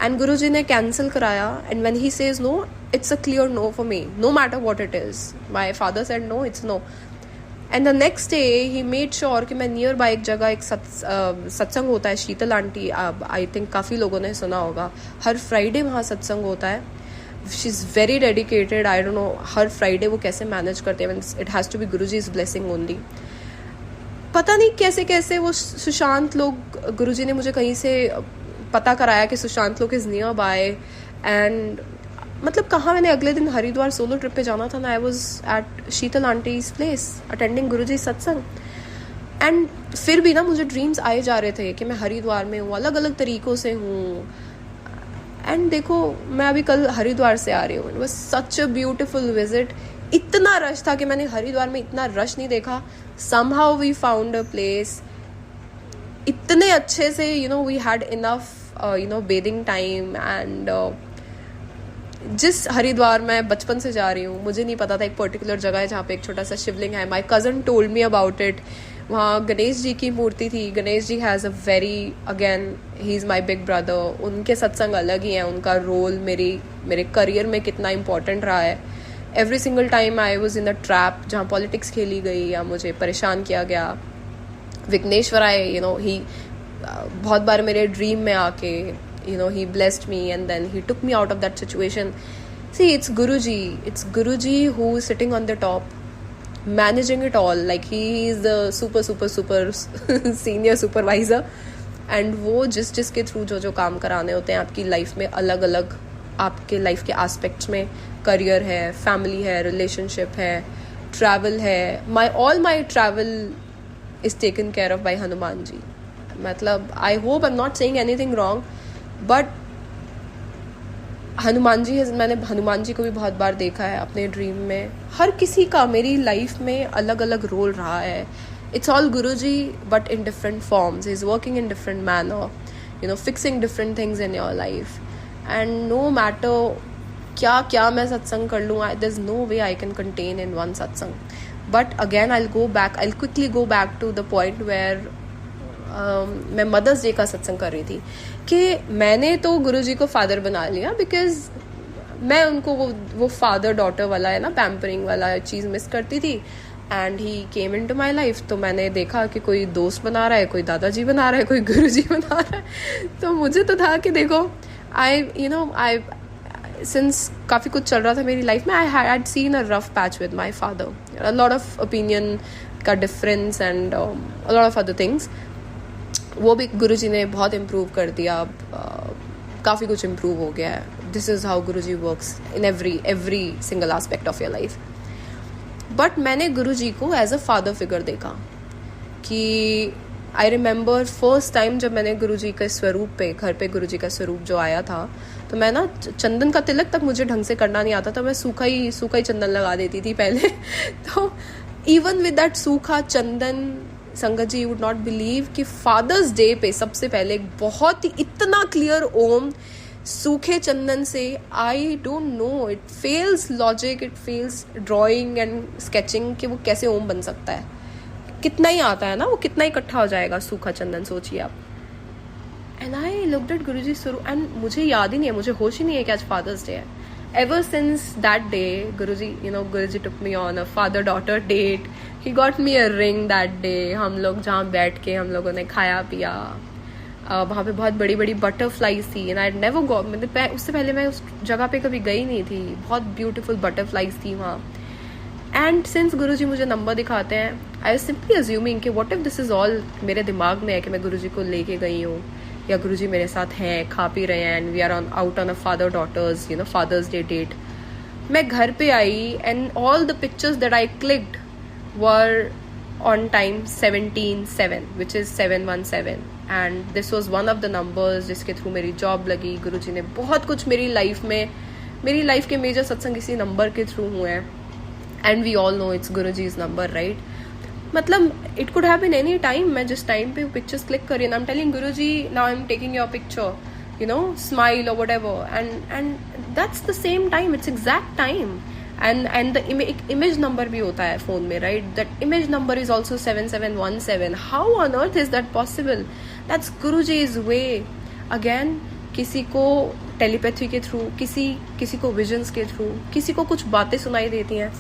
[SPEAKER 1] and Guruji ने कैंसिल कराया and when he says no, it's a clear no for me, no matter what it is. My father said no, it's no. And the next day he made sure कि मैं near by एक जगह एक सत्संग होता है, शीतल aunty, I think काफ़ी लोगों ने सुना होगा, हर फ्राइडे वहाँ सत्संग होता है। She is very dedicated, I don't know her Friday वो कैसे मैनेज करते हैं, it has to be Guruji's blessing only. पता नहीं कैसे कैसे वो सुशांत लोग, गुरुजी ने मुझे कहीं से पता कराया कि सुशांत लोग इज़ नियर बाय एंड मतलब कहाँ, मैंने अगले दिन हरिद्वार सोलो ट्रिप पे जाना था ना, I was at Sheetal aunty's place attending Guruji satsang and फिर भी ना मुझे ड्रीम्स आए जा रहे थे कि मैं हरिद्वार में हूँ, अलग अलग तरीक़ों से हूँ। एंड देखो मैं अभी कल हरिद्वार से आ रही हूँ, it was such a beautiful visit. इतना रश था कि मैंने हरिद्वार में इतना रश नहीं देखा। Somehow we found a place, इतने अच्छे से we had enough bathing time and जिस हरिद्वार में बचपन से जा रही हूँ, मुझे नहीं पता था एक पर्टिकुलर जगह है जहाँ पे एक छोटा सा शिवलिंग है। My cousin told me about it. वहाँ गणेश जी की मूर्ति थी। Ganesh ji has a very, again he is my big brother. उनके सत्संग अलग ही हैं, उनका रोल मेरे करियर में कितना इम्पोर्टेंट रहा है। Every single time I was in a trap जहाँ पॉलिटिक्स खेली गई या मुझे परेशान किया गया, विघ्नेश्वर आए ही बहुत बार मेरे ड्रीम में आके he blessed me and then he took me out of that situation. See, it's Guruji who is sitting on the top, managing it all, like he is the super senior supervisor and वो जिसके through जो काम कराने होते हैं आपकी life में, अलग अलग आपके लाइफ के एस्पेक्ट्स में, करियर है, फैमिली है, रिलेशनशिप है, ट्रैवल है, all my travel is taken care of by Hanuman ji. मतलब I hope I'm not saying anything wrong, but Hanuman ji, मैंने हनुमान जी को भी बहुत बार देखा है अपने ड्रीम में। हर किसी का मेरी लाइफ में अलग अलग रोल रहा है। It's all Guruji but in different forms, he is working in different manner, fixing different things in your life and no matter क्या मैं सत्संग कर लूँ, there is no way I can contain in one satsang. But again I will quickly go back to the point where मैं Mother's Day का सत्संग कर रही थी कि मैंने तो गुरुजी को फादर बना लिया बिकॉज मैं उनको वो फादर डॉटर वाला है ना, पैम्परिंग वाला चीज़ मिस करती थी and he came into my life. तो मैंने देखा कि कोई दोस्त बना रहा है, कोई दादाजी बना रहा है, कोई गुरुजी बना रहा है। तो मुझे तो था कि देखो आई सिंस काफ़ी कुछ चल रहा था मेरी लाइफ में, I had seen a rough patch with my father, a lot of opinion का difference and a lot of other things. वो भी गुरुजी ने बहुत इम्प्रूव कर दिया, काफ़ी कुछ इम्प्रूव हो गया है। This is how Guruji works in every single aspect of your life. But मैंने गुरुजी को एज अ फादर फिगर देखा कि आई रिमेंबर फर्स्ट टाइम जब मैंने गुरुजी के स्वरूप पे, घर पे गुरुजी का स्वरूप जो आया था, तो मैं ना चंदन का तिलक तक मुझे ढंग से करना नहीं आता था, मैं सूखा ही चंदन लगा देती थी पहले। तो इवन विद दैट सूखा चंदन, संगत जी, यू वुड नॉट बिलीव कि फादर्स डे पे सबसे पहले एक बहुत ही इतना क्लियर ओम सूखे चंदन से, आई don't no, it fails logic, it fails drawing and sketching कि वो कैसे ओम बन सकता है। कितना ही आता है ना, वो कितना इकट्ठा हो जाएगा सूखा चंदन, सोचिए आप। एंड आई लुक्ड एट गुरुजी स्वरूप एंड मुझे याद ही नहीं है, मुझे होश ही नहीं है कि आज फादर्स डे है। Ever since that day, Guruji took me on a father-daughter date. He got me a ring that day. हम लोग जहाँ बैठ के हम लोगों ने खाया पिया, वहाँ पे बहुत बड़ी बड़ी बटरफ्लाईज थी एंड आई नेवर गो, मतलब उससे पहले मैं उस जगह पे कभी गई नहीं थी। बहुत ब्यूटीफुल बटरफ्लाईज थी वहाँ एंड सिंस गुरुजी मुझे नंबर दिखाते हैं, आई वाज सिंपली अज्यूमिंग कि what if this is all मेरे दिमाग में है कि मैं गुरुजी को लेके गई हूँ या गुरुजी मेरे साथ हैं, खा पी रहे हैं, and we are out on a father daughters Father's Day date. मैं घर पे आई and all the pictures that I clicked were on time 17/7 which is 717, and this was one of the numbers जिसके थ्रू मेरी job लगी. गुरुजी ने बहुत कुछ मेरी लाइफ के मेजर सत्संग इसी नंबर के थ्रू हुए हैं. And we all know it's Guruji's number, right? मतलब it could have been any time. मैं जिस टाइम पे पिक्चर्स क्लिक करी and I am telling Guruji now I am taking your picture, smile or whatever, and that's the same time, it's exact time. And the image number भी होता है phone में, right? That image number is also 7717. How on earth is that possible? That's Guruji's way. Again, किसी को telepathy के through, किसी को visions के थ्रू, किसी को कुछ बातें सुनाई देती हैं.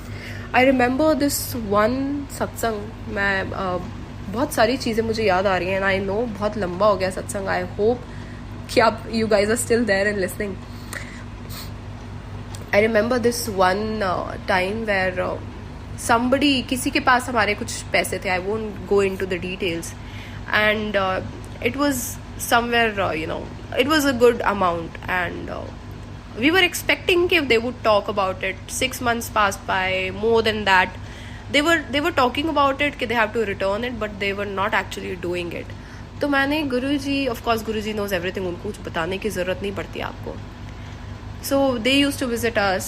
[SPEAKER 1] आई रिमेंबर दिस वन सत्संग. मैं बहुत सारी चीज़ें मुझे याद आ रही हैं. आई नो बहुत लंबा हो गया सत्संग. आई होप कि आप you guys are still there and listening. I remember this one time where somebody, किसी के पास हमारे कुछ पैसे थे. I won't go into the details, and it was somewhere it was a good amount, and we were expecting if they would talk about it. 6 months passed by, more than that. They were talking about it कि they have to return it, but they were not actually doing it. तो मैंने गुरुजी, of course Guruji knows everything, उनको कुछ बताने की जरूरत नहीं पड़ती आपको. So they used to visit us.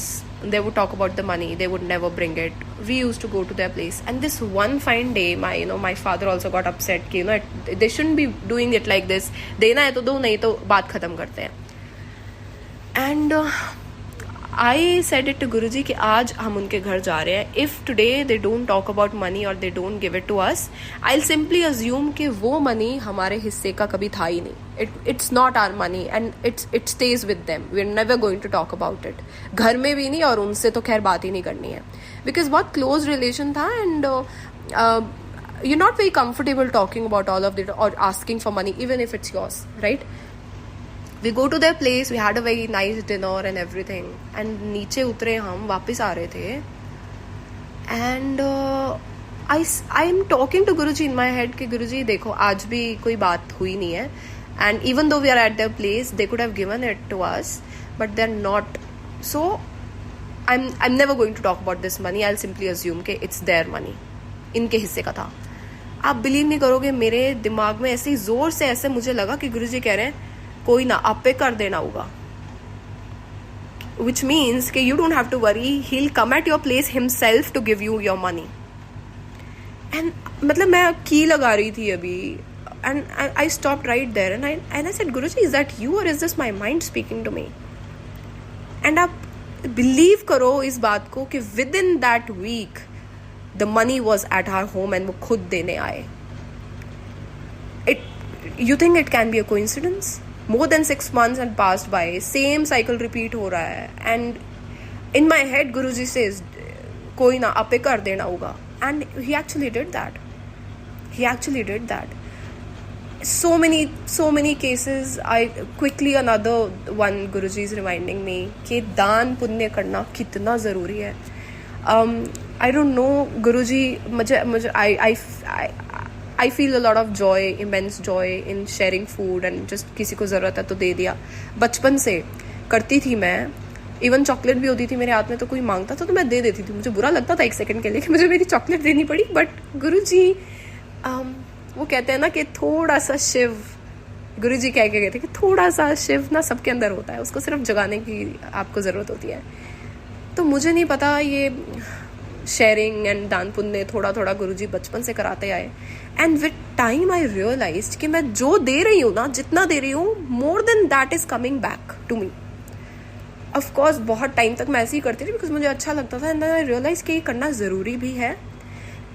[SPEAKER 1] They would talk about the money. They would never bring it. We used to go to their place. And this one fine day, my father also got upset. कि they shouldn't be doing it like this. देना है तो दो, नहीं तो बात खत्म करते हैं. And I said it to Guruji कि आज हम उनके घर जा रहे हैं. If today they don't talk about money or they don't give it to us, I'll simply assume कि वो money हमारे हिस्से का कभी था ही नहीं. It's not our money and it stays with them. We're never going to talk about it. घर में भी नहीं और उनसे तो खैर बात ही नहीं करनी है. Because बहुत close relation था, and you're not very comfortable talking about all of it or asking for money even if it's yours, right? We go to their place, we had a very nice dinner and everything, and नीचे उतरे हम, वापस आ रहे थे, and I am talking to Guruji in my head कि गुरुजी देखो आज भी कोई बात हुई नहीं है, and even though we are at their place, they could have given it to us, but they're not. So I'm never going to talk about this money. I'll simply assume कि it's their money, इनके हिस्से का था. आप believe नहीं करोगे, मेरे दिमाग में ऐसे जोर से ऐसे मुझे लगा कि गुरुजी कह रहे हैं कोई ना, आप पे कर देना होगा. Which means कि you don't have to worry, he'll come at your place himself to give you your money. And मतलब मैं की लगा रही थी अभी, and I stopped right there and I said, Guruji, is that you or is this my mind speaking to me? And आप believe करो इस बात को कि within that week the money was at our home and वो खुद देने आए. You think it can be a coincidence? More than 6 months had passed by, same cycle repeat हो रहा है, and in my head Guruji says कोई ना, आप पे कर देना होगा, and he actually did that. So many cases. I quickly, another one, Guruji is reminding me कि दान पुण्य करना कितना ज़रूरी है. I don't know, Guruji, मुझे I feel a lot of joy, immense joy in sharing food and just किसी को ज़रूरत है तो दे दिया. बचपन से करती थी मैं. इवन चॉकलेट भी होती थी मेरे हाथ में तो कोई मांगता था तो मैं दे देती थी. मुझे बुरा लगता था एक सेकंड के लिए कि मुझे मेरी चॉकलेट देनी पड़ी, बट गुरुजी वो कहते हैं ना कि थोड़ा सा शिव, गुरुजी कह के कहते हैं कि थोड़ा सा शिव ना सबके अंदर होता है, उसको सिर्फ जगाने की आपको ज़रूरत होती है. तो मुझे नहीं पता, ये शेयरिंग एंड दान पुण्य थोड़ा थोड़ा गुरुजी बचपन से कराते आए. And with time I realized कि मैं जो दे रही हूँ ना, जितना दे रही हूँ, more than that is coming back to me. Of course बहुत टाइम तक मैं ऐसे ही करती थी बिकॉज मुझे अच्छा लगता था, एंड आई रियलाइज कि ये करना ज़रूरी भी है.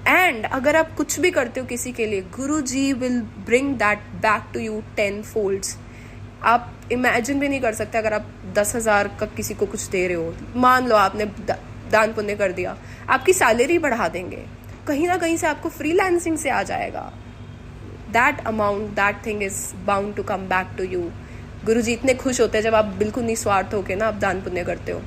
[SPEAKER 1] एंड अगर आप कुछ भी करते हो किसी के लिए, Guruji will bring that back to you 10 folds. आप इमेजिन भी नहीं कर सकते. अगर आप 10,000 का किसी को कुछ दे रहे हो, मान लो आपने दान पुण्य कर दिया, आपकी सैलरी बढ़ा देंगे, कहीं ना कहीं से आपको फ्रीलांसिंग से आ जाएगा. That amount, that thing is bound to come back to you. Guruji इतने खुश होते हैं जब आप बिल्कुल निस्वार्थ होके ना आप दान पुण्य करते हो.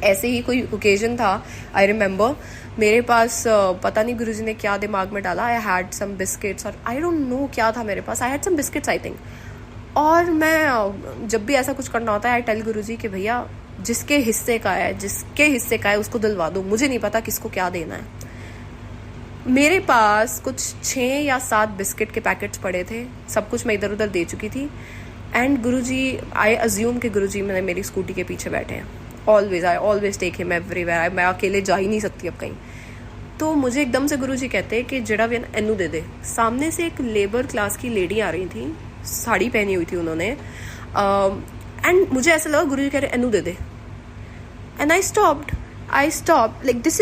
[SPEAKER 1] ऐसे ही कोई ओकेजन था, आई रिमेम्बर, मेरे पास पता नहीं गुरुजी ने क्या दिमाग में डाला, आई हैड सम बिस्किट्स और आई डोंट नो क्या था मेरे पास, I had some biscuits I think. और मैं जब भी ऐसा कुछ करना होता है आई टेल गुरुजी कि भैया जिसके हिस्से का है उसको दिलवा दो, मुझे नहीं पता किसको क्या देना है। मेरे पास कुछ 6 या 7 बिस्किट के पैकेट्स पड़े थे, सब कुछ मैं इधर उधर दे चुकी थी। एंड गुरुजी, आई अज्यूम कि गुरुजी मैंने मेरी स्कूटी के पीछे बैठे हैं। I always take him everywhere, मैं अकेले जा ही नहीं सकती अब कहीं। तो मुझे एकदम से गुरुजी कहते हैं कि जड़ा भी एनू दे दे। सामने से एक लेबर क्लास की लेडी आ रही थी, साड़ी पहनी हुई थी उन्होंने, एंड मुझे ऐसा लगा गुरुजी कह रहे एनू दे दे। And I stopped like this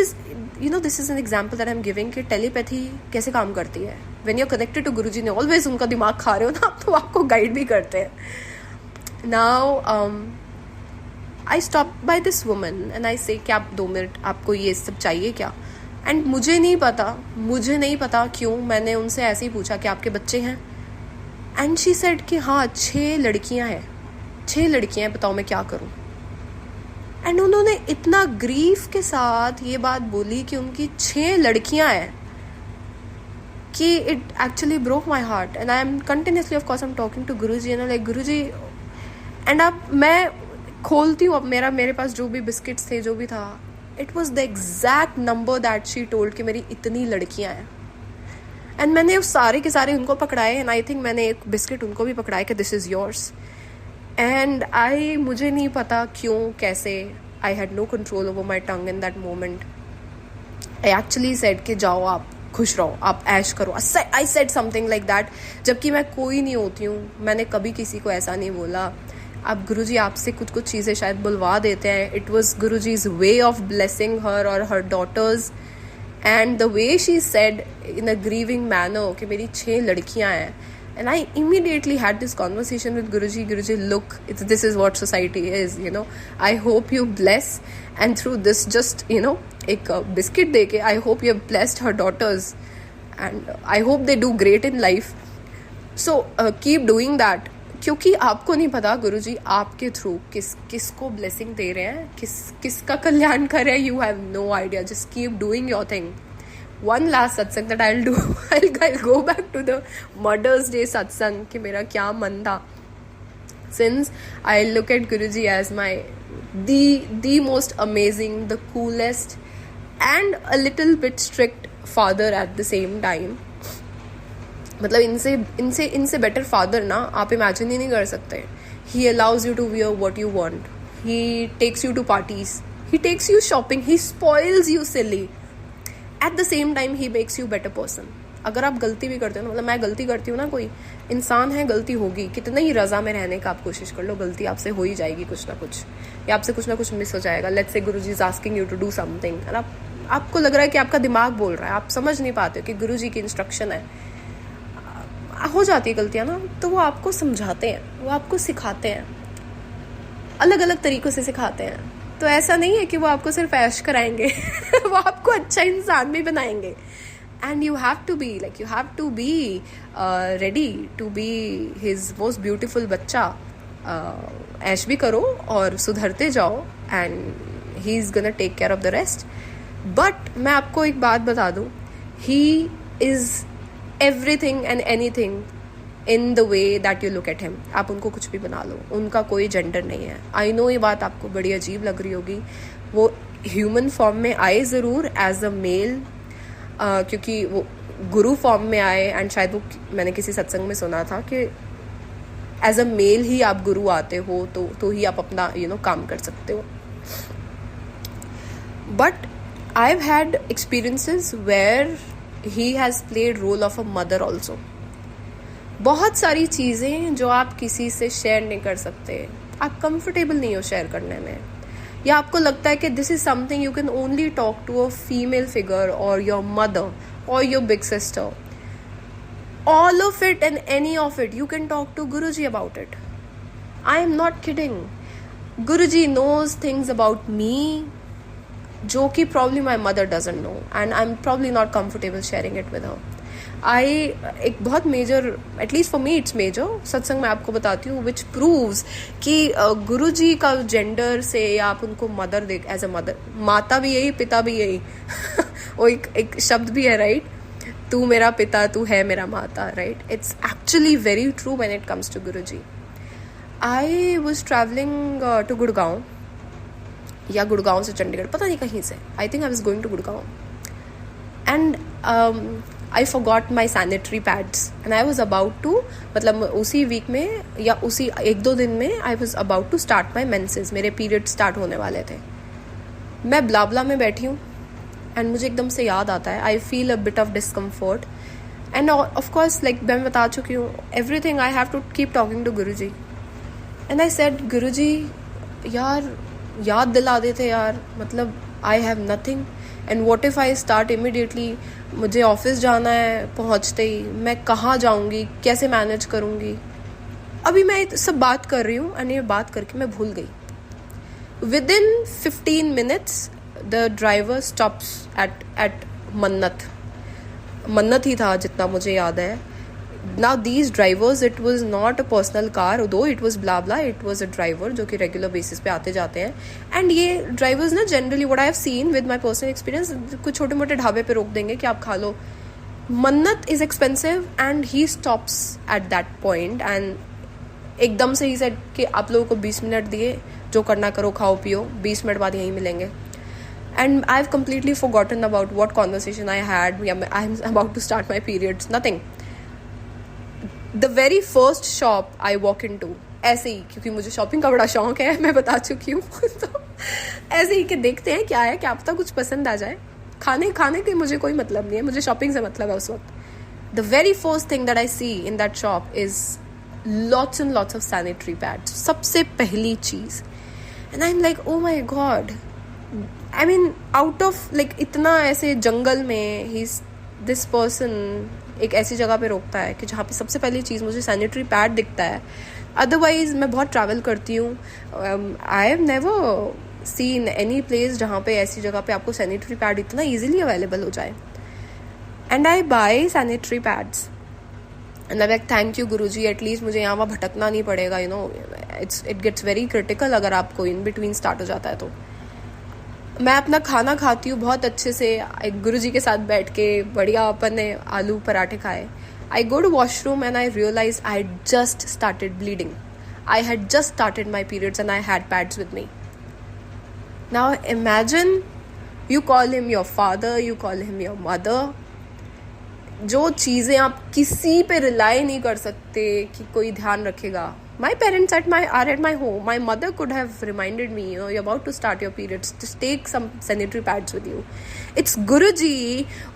[SPEAKER 1] is an example that I am giving कि टेलीपैथी कैसे काम करती है। When you are connected to Guruji ने ऑलवेज उनका दिमाग खा रहे हो ना, तो आपको गाइड भी करते हैं। Now I stop by this woman and I से कि आप 2 मिनट, आपको ये सब चाहिए क्या? एंड मुझे नहीं पता क्यों मैंने उनसे ऐसे ही पूछा कि आपके बच्चे हैं? एंड शी सेड कि हाँ 6 लड़कियां हैं, बताओ मैं क्या करूं? एंड उन्होंने इतना ग्रीफ के साथ ये बात बोली कि उनकी 6 लड़कियां हैं कि it actually broke my heart. And I am continuously of course I am talking to Guruji and like Guruji, and अब मैं खोलती हूँ अब मेरे पास जो भी बिस्किट्स थे, जो भी था, it was the exact number that she told कि मेरी इतनी लड़कियां हैं। एंड मैंने उस सारे के सारे उनको पकड़ाए एंड आई थिंक मैंने एक बिस्किट उनको भी पकड़ाया कि दिस इज़ योर्स। एंड मुझे नहीं पता क्यों कैसे, I had no control over my tongue in that moment. I actually said कि जाओ आप खुश रहो, आप ऐश करो। I said something like that, जबकि मैं कोई नहीं होती हूँ, मैंने कभी किसी को ऐसा नहीं बोला। अब गुरुजी आपसे कुछ चीज़ें शायद बुलवा देते हैं। It was Guruji's way of blessing her और her daughters and the way she said in a grieving manner कि मेरी 6 लड़कियां हैं। And I immediately had this conversation with Guruji. Guruji, look, this is what society is, you know. I hope you bless, and through this just, you know, एक biscuit दे के I hope you have blessed her daughters and I hope they do great in life. So keep doing that. क्योंकि आपको नहीं पता गुरुजी आपके through किसको blessing दे रहे हैं, किसका कल्याण कर रहे हैं। You have no idea, just keep doing your thing. One last satsang that I will do, I go back to the Mother's Day satsang कि मेरा क्या मन था। Since I look at Guruji as my the most amazing, the coolest and a little bit strict father at the same time. मतलब इनसे better father ना आप imagine ही नहीं कर सकते। He allows you to wear what you want, he takes you to parties, he takes you shopping, he spoils you silly, at the same time he makes you better person. अगर आप गलती भी करते हो ना, मतलब मैं गलती करती हूँ ना, कोई इंसान है, गलती होगी, कितना ही रजा में रहने का आप कोशिश कर लो, गलती आपसे हो ही जाएगी कुछ ना कुछ, या आपसे कुछ ना कुछ मिस हो जाएगा। Let's say Guruji is asking you to do something और आपको लग रहा है कि आपका दिमाग बोल रहा है, आप समझ नहीं पाते हो कि गुरुजी की इंस्ट्रक्शन है। हो जाती है गलतियाँ ना, तो वो आपको समझाते हैं, वो आपको सिखाते हैं, अलग अलग तरीक़ों से सिखाते हैं। तो ऐसा नहीं है कि वो आपको सिर्फ ऐश कराएंगे वो आपको अच्छा इंसान भी बनाएंगे। And you have to be like, you have to be ready to be his most beautiful बच्चा। ऐश भी करो और सुधरते जाओ and he is gonna take care of the rest. But मैं आपको एक बात बता दूँ, he is everything and anything in the way that you look at him. आप उनको कुछ भी बना लो, उनका कोई जेंडर नहीं है। आई नो ये बात आपको बड़ी अजीब लग रही होगी, वो ह्यूमन फॉर्म में आए ज़रूर एज अ मेल, क्योंकि वो गुरु फॉर्म में आए, एंड शायद वो मैंने किसी सत्संग में सुना था कि एज अ मेल ही आप गुरु आते हो तो ही आप अपना काम कर सकते हो। But I have had experiences where he has played role of a mother also. बहुत सारी चीज़ें जो आप किसी से शेयर नहीं कर सकते, आप कंफर्टेबल नहीं हो शेयर करने में, या आपको लगता है कि this is something you can only talk to a female figure और योर मदर और your big sister. All of it and any of it you can talk to Guruji about it. I am not kidding. Guruji knows things about me जो कि probably my mother doesn't know, and I'm probably not comfortable sharing it with her. एक बहुत major, at least for me it's major सत्संग मैं आपको बताती हूँ, विच proves कि गुरुजी का जेंडर से, या आप उनको मदर देख, एज अ मदर, माता भी यही, पिता भी यही वो एक शब्द भी है, राइट? तू मेरा पिता, तू है मेरा माता, right? It's actually very true when it comes to Guruji. I was travelling to Gurgaon, या गुड़गांव से चंडीगढ़, पता नहीं कहीं से. I think I was going to Gurgaon and I forgot my sanitary pads and I was about to, मतलब उसी वीक में या उसी 1-2 दिन में I was about to start my menses. मेरे पीरियड स्टार्ट होने वाले थे. मैं ब्लाब्ला में बैठी हूँ एंड मुझे एकदम से याद आता है. I feel a bit of discomfort and of course like मैं बता चुकी हूँ everything. I have to keep talking to Guruji and I said, Guruji यार याद दिला देते यार, मतलब I have nothing and what if I start immediately. मुझे ऑफिस जाना है, पहुंचते ही मैं कहाँ जाऊंगी, कैसे मैनेज करूंगी. अभी मैं सब बात कर रही हूँ एंड ये बात करके मैं भूल गई. Within 15 minutes the driver stops at मन्नत ही था जितना मुझे याद है. Now these drivers, it was not a personal car, though it was blah blah, it was a driver जो कि regular basis पे आते जाते हैं. And ये drivers ना generally what I have seen with my personal experience, कुछ छोटे मोटे ढाबे पे रोक देंगे कि आप खा लो. मन्नत is expensive and he stops at that point and एकदम से ही said कि आप लोगों को 20 मिनट दिए, जो करना करो, खाओ पियो, 20 मिनट बाद यहीं मिलेंगे. And I've completely forgotten about what conversation I had. I'm about to start my periods, nothing. The very first shop I walk into, ऐसे ही, क्योंकि मुझे शॉपिंग का बड़ा शौक है, मैं बता चुकी हूँ. तो ऐसे ही कि देखते हैं क्या है, क्या पता कुछ पसंद आ जाए. खाने के मुझे कोई मतलब नहीं है, मुझे शॉपिंग से मतलब है उस वक्त. The very first thing that I see in that shop is lots and lots of sanitary pads. सबसे पहली चीज़. And I'm like, oh my god. I mean, out of like इतना ऐसे जंगल में this person एक ऐसी जगह पे रोकता है कि जहाँ पे सबसे पहली चीज़ मुझे सैनिटरी पैड दिखता है. अदरवाइज मैं बहुत ट्रैवल करती हूँ. I have never seen any place जहाँ पे ऐसी जगह पे आपको सैनिटरी पैड इतना इजीली अवेलेबल हो जाए. And I buy sanitary pads and I like, thank you Guruji, at least मुझे यहाँ वहाँ भटकना नहीं पड़ेगा. You know, it gets very critical अगर आपको इन बिटवीन स्टार्ट हो जाता है. तो मैं अपना खाना खाती हूँ बहुत अच्छे से, गुरुजी के साथ बैठ के बढ़िया अपन ने आलू पराठे खाए. I go to washroom and I realize I had just started bleeding. I had just started my periods and I had pads with me. Now imagine, you call him your father, you call him your mother. जो चीज़ें आप किसी पे rely नहीं कर सकते कि कोई ध्यान रखेगा. My parents are at my home. My mother could have reminded me, you know, you're about to start your periods. Just take some sanitary pads with you. It's Guruji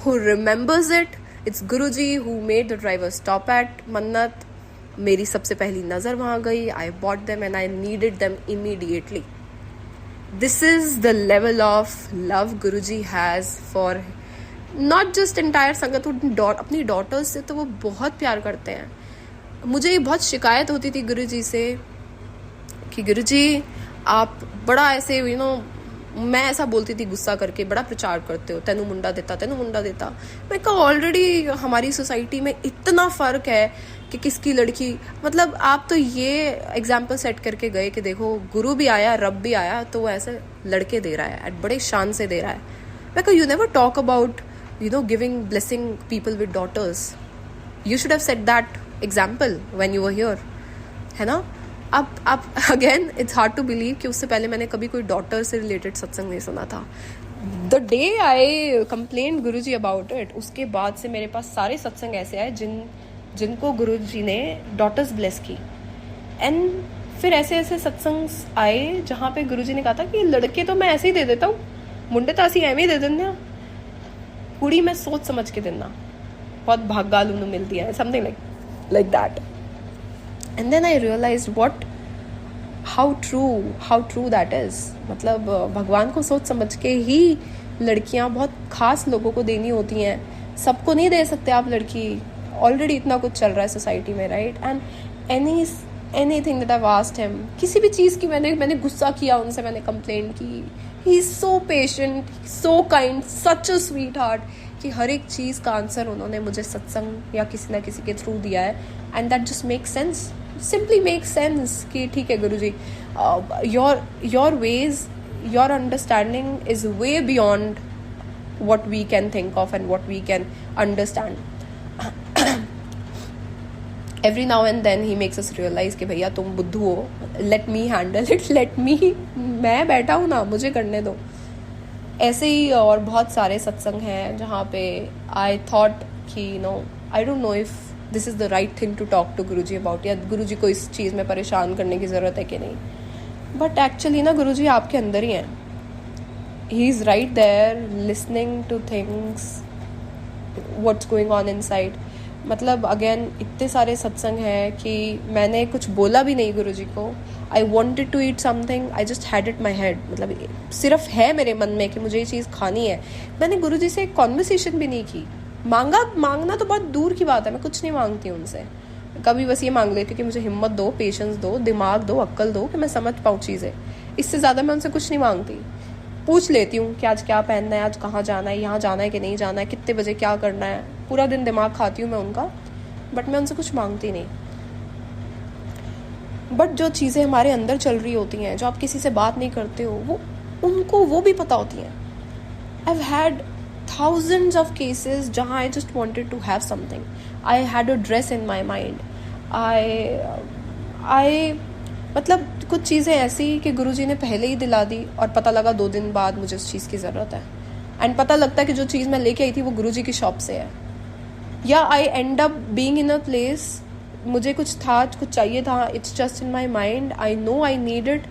[SPEAKER 1] who remembers it. It's Guruji who made the driver stop at Mannat. मेरी सबसे पहली नज़र वहाँ गई. I bought them and I needed them immediately. This is the level of love Guruji has for not just entire संगत. अपनी daughters से तो वो बहुत प्यार करते हैं. मुझे बहुत शिकायत होती थी गुरुजी से कि गुरुजी आप बड़ा ऐसे मैं ऐसा बोलती थी गुस्सा करके, बड़ा प्रचार करते हो, तेनू मुंडा देता. मैं कहा ऑलरेडी हमारी सोसाइटी में इतना फ़र्क है कि किसकी लड़की, मतलब आप तो ये एग्जाम्पल सेट करके गए कि देखो गुरु भी आया, रब भी आया, तो वो ऐसे लड़के दे रहा है, बड़े शान से दे रहा है. मैं कहा you never talk about giving blessing people with daughters. You should have set that example when you were here, है ना. अब again it's hard to believe कि उससे पहले मैंने कभी कोई डॉटर से रिलेटेड सत्संग नहीं सुना था. The day I complain Guruji about it, उसके बाद से मेरे पास सारे सत्संग ऐसे आए जिनको गुरुजी ने डॉटर्स ब्लेस की. एंड फिर ऐसे ऐसे सत्संग आए जहाँ पे गुरुजी ने कहा था कि लड़के तो मैं ऐसे ही दे देता हूँ, मुंडे तो ऐसे ही दे देना, कुड़ी मैं सोच समझ के देना, बहुत भाग्याल उन्हें मिलती है, something like that. And then I realized how true that is. मतलब भगवान को सोच समझ के ही लड़कियां बहुत खास लोगों को देनी होती हैं. सबको नहीं दे सकते आप लड़की. ऑलरेडी इतना कुछ चल रहा है सोसाइटी में, right. And anything that I've asked him, किसी भी चीज़ की मैंने गुस्सा किया उनसे, मैंने कंप्लेन की. He is so patient, so kind, such a sweetheart, कि हर एक चीज़ का आंसर उन्होंने मुझे सत्संग या किसी ना किसी के थ्रू दिया है. And that just make sense, simply make sense कि ठीक है Guruji, your ways, your understanding is way beyond what we can think of and what we can understand. Every now and then he makes us realize कि भैया तुम बुद्धू हो, let me handle it, let me, मैं बैठा हूँ ना, मुझे करने दो. ऐसे ही और बहुत सारे सत्संग हैं जहाँ पे आई थॉट कि I don't know if this is the right thing to talk to Guruji about, या गुरुजी को इस चीज़ में परेशान करने की ज़रूरत है कि नहीं. बट एक्चुअली ना गुरुजी आपके अंदर ही हैं. He is right there listening to things what's going on inside. मतलब अगेन इतने सारे सत्संग हैं कि मैंने कुछ बोला भी नहीं गुरुजी को. I wanted to eat something, I just had it my head. मतलब सिर्फ है मेरे मन में कि मुझे ये चीज़ खानी है. मैंने गुरुजी से एक कॉन्वर्सेशन भी नहीं की. मांगना तो बहुत दूर की बात है, मैं कुछ नहीं मांगती उनसे. कभी बस ये मांग लेती हूँ कि मुझे हिम्मत दो, पेशेंस दो, दिमाग दो, अक्ल दो कि मैं समझ पाऊँ चीज़ें. इससे ज़्यादा मैं उनसे कुछ नहीं मांगती. पूछ लेती हूँ कि आज क्या पहनना है, आज कहाँ जाना है, यहाँ जाना है कि नहीं जाना है, कितने बजे क्या करना है. पूरा दिन दिमाग खाती हूँ मैं उनका, बट मैं उनसे कुछ मांगती नहीं. बट जो चीज़ें हमारे अंदर चल रही होती हैं, जो आप किसी से बात नहीं करते हो, वो उनको वो भी पता होती हैं. I have had thousands of cases जहाँ I just wanted to have something. I had a dress in my mind. I मतलब कुछ चीज़ें ऐसी कि गुरुजी ने पहले ही दिला दी और पता लगा 2 दिन बाद मुझे उस चीज़ की ज़रूरत है. एंड पता लगता है कि जो चीज़ मैं लेके आई थी वो गुरुजी की शॉप से है. या I end up being in a place, मुझे कुछ था, कुछ चाहिए था, it's just in my mind, I know I need it,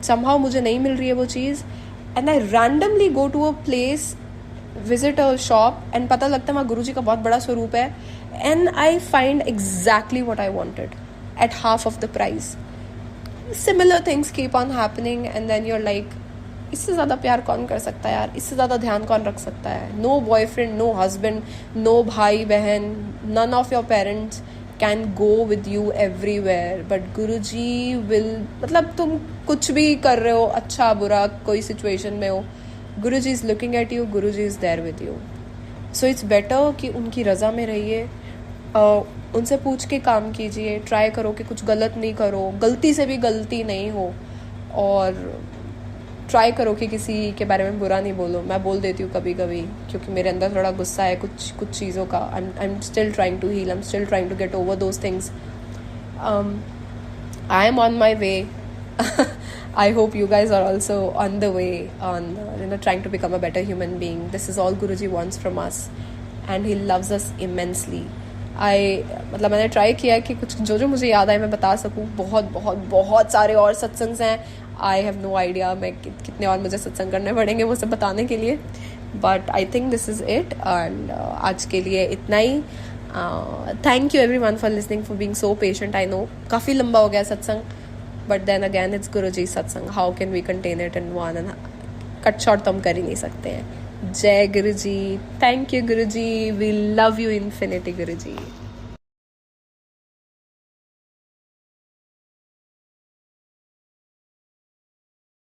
[SPEAKER 1] somehow मुझे नहीं मिल रही है वो चीज़, and I randomly go to a place, visit a shop, and पता लगता है वहाँ गुरुजी का बहुत बड़ा स्वरूप है, and I find exactly what I wanted at half of the price. Similar things keep on happening, and then you are like, इससे ज़्यादा प्यार कौन कर सकता है यार, इससे ज़्यादा ध्यान कौन रख सकता है. No boyfriend, no husband, no भाई बहन, none of your parents can go with you everywhere, but Guruji will. मतलब तुम कुछ भी कर रहे हो, अच्छा बुरा, कोई सिचुएशन में हो, Guruji is looking at you, Guruji is there with you. So it's better कि उनकी रज़ा में रहिए, उनसे पूछ के काम कीजिए, ट्राई करो कि कुछ गलत नहीं करो, गलती से भी गलती नहीं हो, और ट्राई करो कि किसी के बारे में बुरा नहीं बोलो. मैं बोल देती हूँ कभी कभी, क्योंकि मेरे अंदर थोड़ा गुस्सा है कुछ चीज़ों का. I am still trying to heal, I am still trying to get over those things. I am on my way. I hope you guys are also on the way on trying to become a better human being. This is all Guruji wants from us, and he loves us immensely. मतलब मैंने try किया है कि कुछ जो मुझे याद आए मैं बता सकूँ. बहुत सारे और सत्संग हैं. आई हैव नो आइडिया मैं कितने और मुझे सत्संग करने पड़ेंगे वो सब बताने के लिए. But I think this is it, and आज के लिए इतना ही. Thank you everyone for listening, for being so patient. I know काफ़ी लंबा हो गया सत्संग, but then again it's Guruji satsang, how can we contain it in one, and cut short तो हम कर ही नहीं सकते हैं. जय Guruji. Thank you Guruji. We love you infinity Guruji.